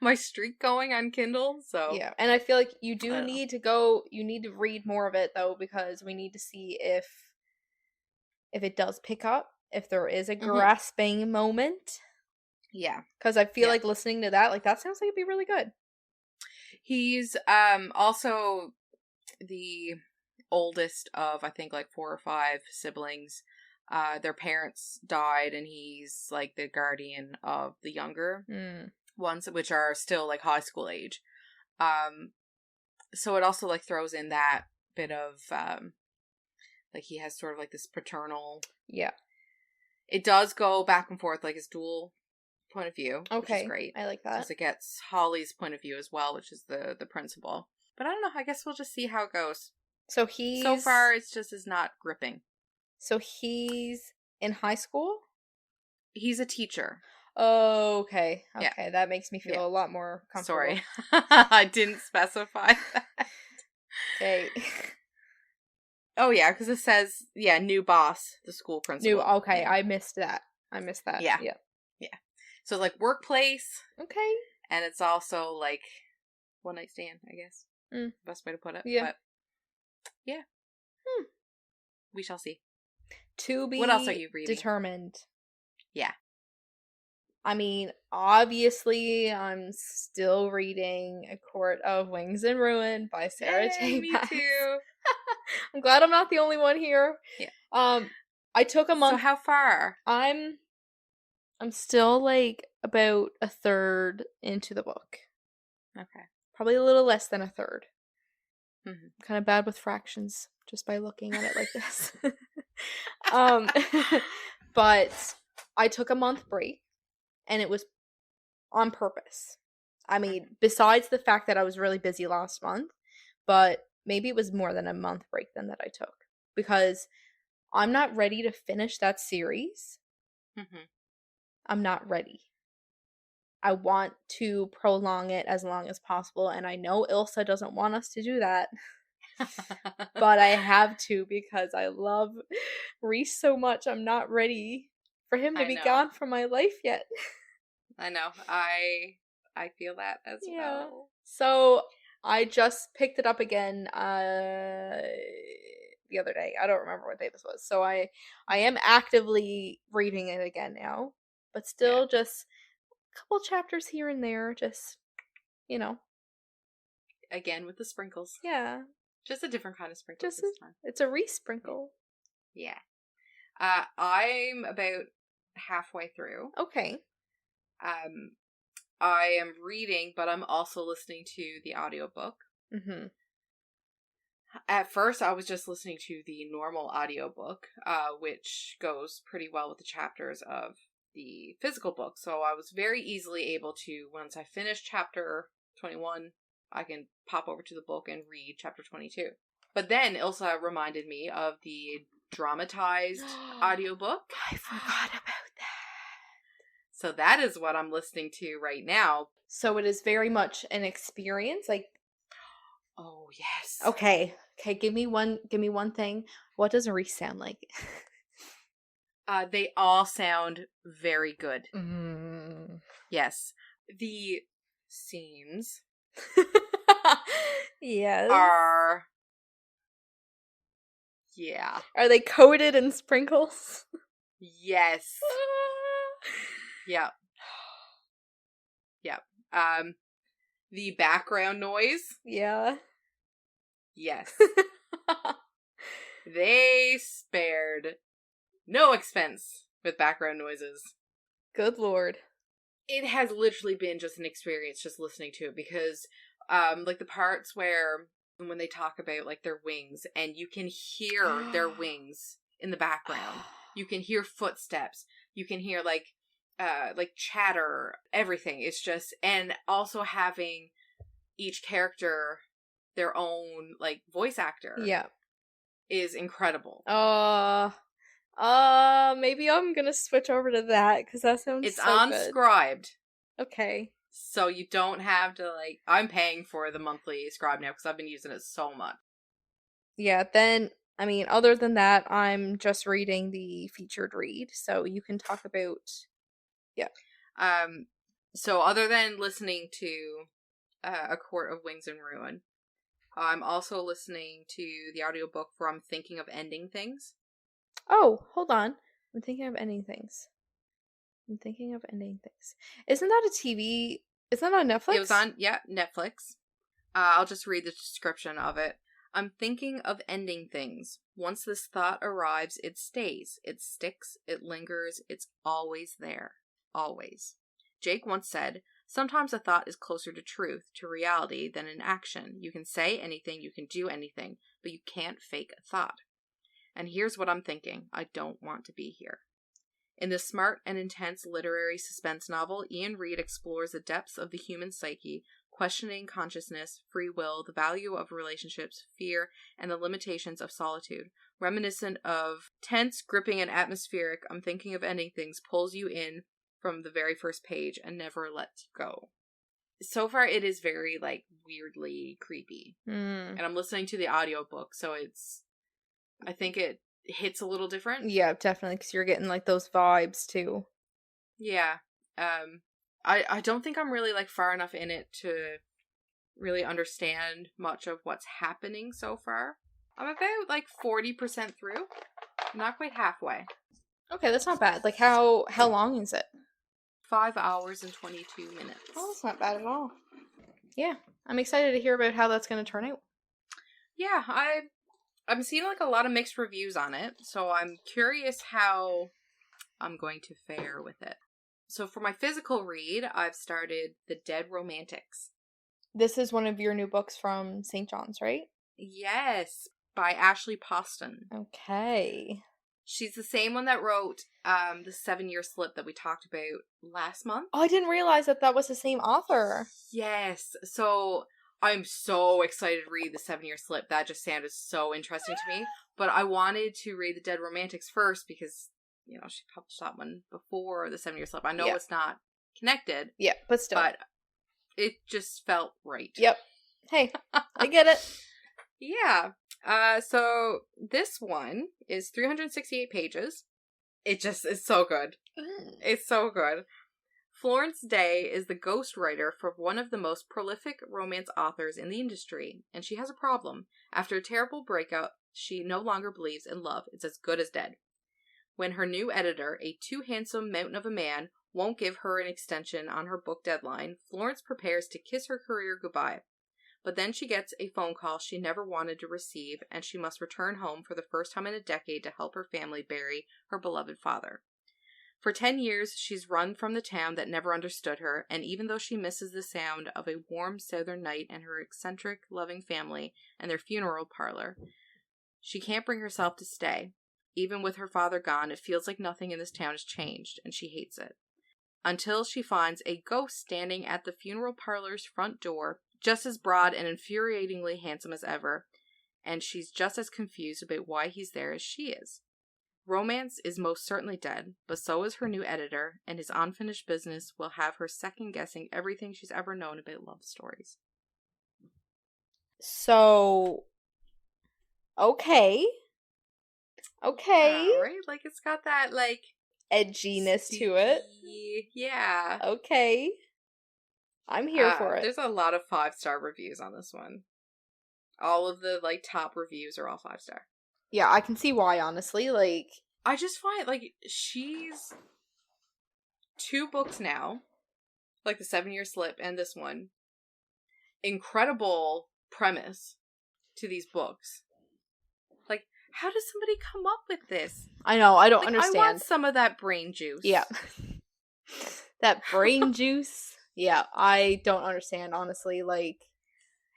my streak going on Kindle. So yeah, and I feel like you I do don't know. need to go. You need to read more of it though, because we need to see if it does pick up, if there is a grasping moment. Yeah. Because I feel Yeah. like listening to that, like that sounds like it'd be really good. He's also the oldest of, I think, like 4 or 5 siblings. Their parents died, and he's like the guardian of the younger ones, which are still like high school age. So it also like throws in that bit of like he has sort of like this paternal. Yeah. It does go back and forth, like his dual point of view, which Okay. is great. I like that. Because it gets Holly's point of view as well, which is the principal. But I don't know. I guess we'll just see how it goes. So he's So far, it's just is not gripping. So he's in high school? He's a teacher. Oh, okay. Okay, Yeah. that makes me feel a lot more comfortable. Sorry. I didn't specify that. Okay. Oh, yeah, because it says, new boss, the school principal. Okay, Yeah. I missed that. Yeah. Yeah. Yeah. So, like, workplace. Okay. And it's also, like, one night stand, I guess. Best way to put it. Yeah. But, yeah. We shall see. To be what else are you reading? Determined. Yeah. I mean, obviously, I'm still reading A Court of Wings and Ruin by Sarah J. Me Maas. too. I'm glad I'm not the only one here. Yeah. I took a month. So how far? I'm still like about a third into the book. Okay. Probably a little less than a third. Mm-hmm. I'm kind of bad with fractions just by looking at it like this. But I took a month break, and it was on purpose. I mean, besides the fact that I was really busy last month, but maybe it was more than a month break then that I took, because I'm not ready to finish that series. I'm not ready. I want to prolong it as long as possible, and I know Ilsa doesn't want us to do that. But I have to, because I love Reese so much. I'm not ready for him to be gone from my life yet. I know. I feel that as well. So I just picked it up again the other day. I don't remember what day this was. So I am actively reading it again now, but still just a couple chapters here and there, just, Again with the sprinkles. Yeah. Just a different kind of sprinkle this time. It's a re-sprinkle. Yeah. I'm about halfway through. Okay. I am reading, but I'm also listening to the audiobook. At first, I was just listening to the normal audiobook, which goes pretty well with the chapters of the physical book. So I was very easily able to, once I finish chapter 21, I can pop over to the book and read chapter 22. But then Ilsa reminded me of the dramatized audiobook. I forgot about that. So that is what I'm listening to right now. So it is very much an experience, like. Oh yes. Okay. Give me one thing. What does Reese sound like? They all sound very good. Yes. The scenes yes. are. Yeah. Are they coated in sprinkles? Yes. Yep. Yep. The background noise. Yeah. Yes. They spared no expense with background noises. Good Lord. It has literally been just an experience just listening to it, because like the parts where when they talk about like their wings, and you can hear their wings in the background. You can hear footsteps. You can hear like chatter, everything. It's just, and also having each character their own, like, voice actor Yeah. is incredible. Maybe I'm gonna switch over to that, because that sounds It's so good. unscribed. Okay. So you don't have to, like, I'm paying for the monthly scribe now because I've been using it so much. Yeah, then, I mean, other than that, I'm just reading the featured read, so you can talk about, yeah. So other than listening to A Court of Wings and Ruin, I'm also listening to the audiobook for I'm Thinking of Ending Things. Oh, hold on. I'm thinking of ending things. I'm thinking of ending things. Isn't that a TV? Isn't that on Netflix? It was on, Netflix. I'll just read the description of it. I'm thinking of ending things. Once this thought arrives, it stays. It sticks. It lingers. It's always there. Always. Jake once said, sometimes a thought is closer to truth, to reality, than an action. You can say anything, you can do anything, but you can't fake a thought. And here's what I'm thinking. I don't want to be here. In this smart and intense literary suspense novel, Ian Reid explores the depths of the human psyche, questioning consciousness, free will, the value of relationships, fear, and the limitations of solitude. Reminiscent of tense, gripping, and atmospheric, I'm Thinking of Ending Things pulls you in from the very first page and never lets you go. So far, it is very, like, weirdly creepy. And I'm listening to the audiobook, so I think it hits a little different. Yeah, definitely, because you're getting, like, those vibes, too. Yeah. I don't think I'm really, like, far enough in it to really understand much of what's happening so far. I'm about, like, 40% through. I'm not quite halfway. Okay, that's not bad. Like, how long is it? 5 hours and 22 minutes. Oh, that's not bad at all. Yeah, I'm excited to hear about how that's going to turn out. Yeah, I'm seeing, like, a lot of mixed reviews on it, so I'm curious how I'm going to fare with it. So for my physical read, I've started The Dead Romantics. This is one of your new books from St. John's, right? Yes, by Ashley Poston. Okay. She's the same one that wrote the 7-Year Slip that we talked about last month. Oh, I didn't realize that was the same author. Yes. So I'm so excited to read the 7-Year Slip. That just sounded so interesting to me. But I wanted to read The Dead Romantics first because, you know, she published that one before the 7-Year Slip. I know it's not connected. Yeah, but still. But it just felt right. Yep. Hey, I get it. Yeah. So this one is 368 pages. It just is so good. It's so good. Florence Day is the ghostwriter for one of the most prolific romance authors in the industry, and she has a problem. After a terrible breakup, she no longer believes in love. It's as good as dead. When her new editor, a too handsome mountain of a man, won't give her an extension on her book deadline, Florence prepares to kiss her career goodbye. But then she gets a phone call she never wanted to receive, and she must return home for the first time in a decade to help her family bury her beloved father. For 10 years, she's run from the town that never understood her, and even though she misses the sound of a warm southern night and her eccentric, loving family and their funeral parlor, she can't bring herself to stay. Even with her father gone, it feels like nothing in this town has changed, and she hates it. Until she finds a ghost standing at the funeral parlor's front door, just as broad and infuriatingly handsome as ever, and she's just as confused about why he's there as she is. Romance is most certainly dead, but so is her new editor, and his unfinished business will have her second-guessing everything she's ever known about love stories. So, okay. Yeah, right? Like, it's got that, like, edginess to it. Yeah. Okay. I'm here for it. There's a lot of 5-star reviews on this one. All of the, like, top reviews are all 5-star. Yeah, I can see why, honestly. Like, I just find, like, she's 2 books now, like the 7-Year Slip and this one. Incredible premise to these books. Like, how does somebody come up with this? I know, I don't understand. I want some of that brain juice. Yeah. That brain juice. Yeah, I don't understand, honestly. Like,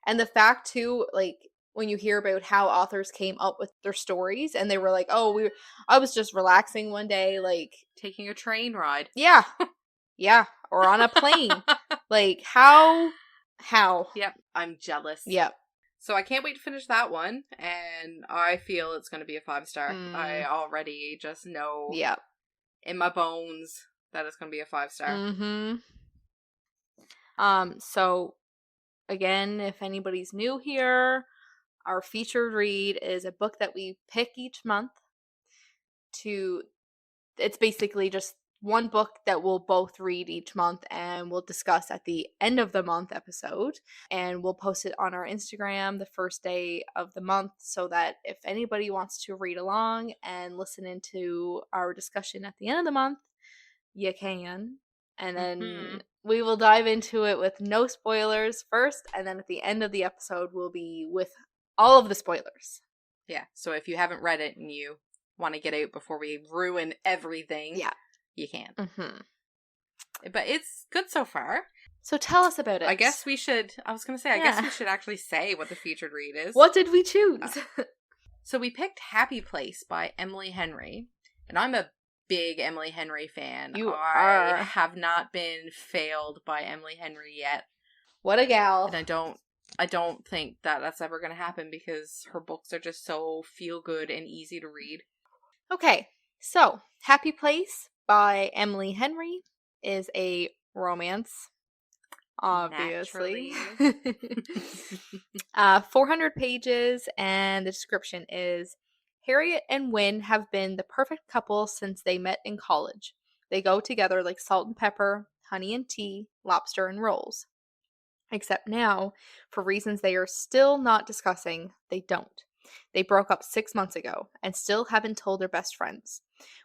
and the fact, too, like, when you hear about how authors came up with their stories and they were like, oh, I was just relaxing one day, like, taking a train ride. Yeah. Yeah. Or on a plane. Like, how? Yep. I'm jealous. Yep. So I can't wait to finish that one, and I feel it's going to be a 5-star. I already just know Yeah. in my bones that it's going to be a 5-star. Mm-hmm. So again, if anybody's new here, our featured read is a book that we pick each month to, it's basically just one book that we'll both read each month and we'll discuss at the end of the month episode, and we'll post it on our Instagram the first day of the month so that if anybody wants to read along and listen into our discussion at the end of the month, you can. And then we will dive into it with no spoilers first, and then at the end of the episode we'll be with all of the spoilers. Yeah, so if you haven't read it and you want to get out before we ruin everything, you can. Mm-hmm. But it's good so far. So tell us about it. I guess we should actually say what the featured read is. What did we choose? So we picked Happy Place by Emily Henry, and I'm a big Emily Henry fan. I have not been failed by Emily Henry yet. What a gal. And I don't think that that's ever going to happen because her books are just so feel good and easy to read. Okay, so Happy Place by Emily Henry is a romance, obviously. 400 pages, and the description is: Harriet and Wynne have been the perfect couple since they met in college. They go together like salt and pepper, honey and tea, lobster and rolls. Except now, for reasons they are still not discussing, they don't. They broke up 6 months ago and still haven't told their best friends,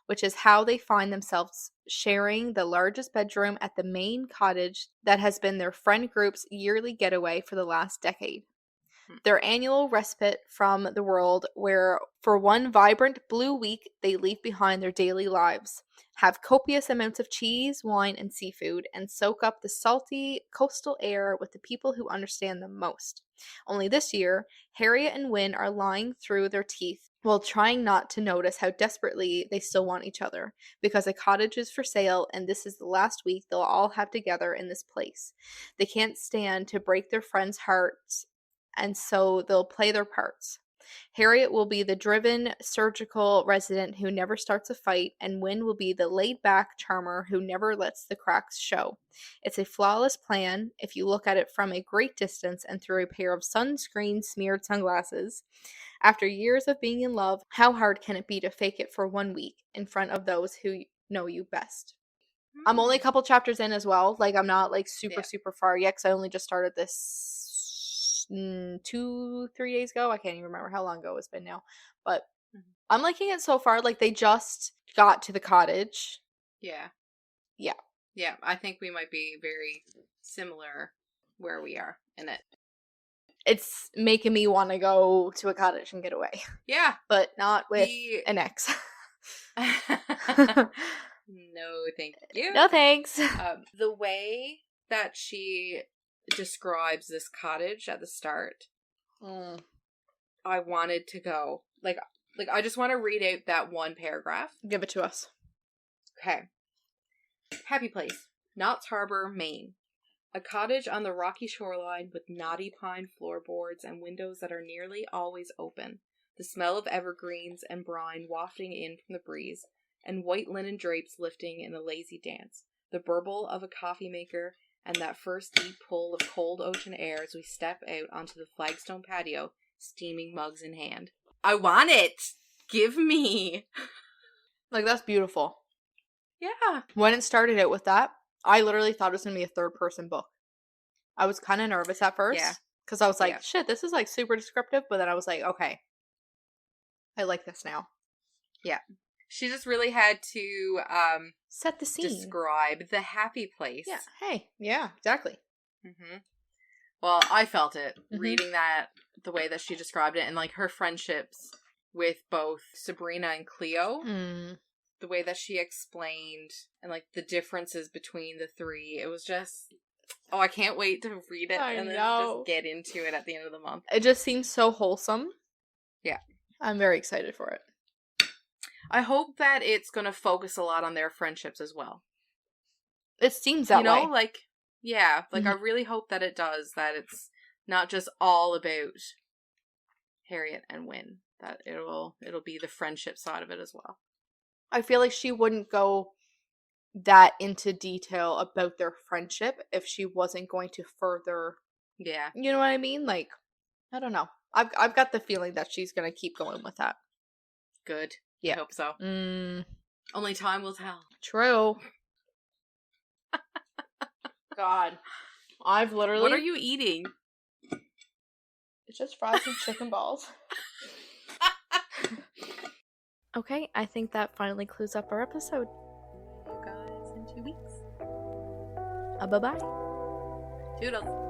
which is how they find themselves sharing the largest bedroom at the main cottage that has been their friend group's yearly getaway for the last decade. Their annual respite from the world, where for one vibrant blue week they leave behind their daily lives, have copious amounts of cheese, wine, and seafood, and soak up the salty coastal air with the people who understand them most. Only this year, Harriet and Wynne are lying through their teeth while trying not to notice how desperately they still want each other, because a cottage is for sale and this is the last week they'll all have together in this place. They can't stand to break their friends' hearts, and so they'll play their parts. Harriet will be the driven, surgical resident who never starts a fight, and Wynne will be the laid-back charmer who never lets the cracks show. It's a flawless plan if you look at it from a great distance and through a pair of sunscreen-smeared sunglasses. After years of being in love, how hard can it be to fake it for 1 week in front of those who know you best? I'm only a couple chapters in as well. Like, I'm not, like, super far yet, because I only just started this 2-3 days ago. I can't even remember how long ago it's been now, but I'm liking it so far. Like, they just got to the cottage. Yeah. I think we might be very similar where we are in it. It's making me want to go to a cottage and get away. Yeah, but not with an ex. No, thank you. No thanks. The way that she describes this cottage at the start, I wanted to go. Like I just want to read out that one paragraph. Give it to us. Okay. Happy Place, Knott's Harbor, Maine. A cottage on the rocky shoreline with knotty pine floorboards and windows that are nearly always open. The smell of evergreens and brine wafting in from the breeze, and white linen drapes lifting in a lazy dance. The burble of a coffee maker, and that first deep pull of cold ocean air as we step out onto the flagstone patio, steaming mugs in hand. I want it! Give me! Like, that's beautiful. Yeah. When it started out with that, I literally thought it was going to be a third-person book. I was kind of nervous at first. Yeah. Because I was like, shit, this is, like, super descriptive. But then I was like, okay. I like this now. Yeah. She just really had to set the scene. Describe the happy place. Yeah. Hey. Yeah, exactly. Mm-hmm. Well, I felt it reading that, the way that she described it, and like her friendships with both Sabrina and Cleo. The way that she explained and like the differences between the three. It was just, I can't wait to read it and then just get into it at the end of the month. It just seems so wholesome. Yeah. I'm very excited for it. I hope that it's going to focus a lot on their friendships as well. It seems that way. Like, yeah, like I really hope that it does, that it's not just all about Harriet and Win. That it'll be the friendship side of it as well. I feel like she wouldn't go that into detail about their friendship if she wasn't going to further. Yeah. You know what I mean? Like, I don't know. I've got the feeling that she's gonna keep going with that. Good. Yeah. I hope so. Only time will tell. True. God. I've literally... What are you eating? It's just frozen chicken balls. Okay, I think that finally clues up our episode. See you guys in 2 weeks. Bye-bye. Toodles.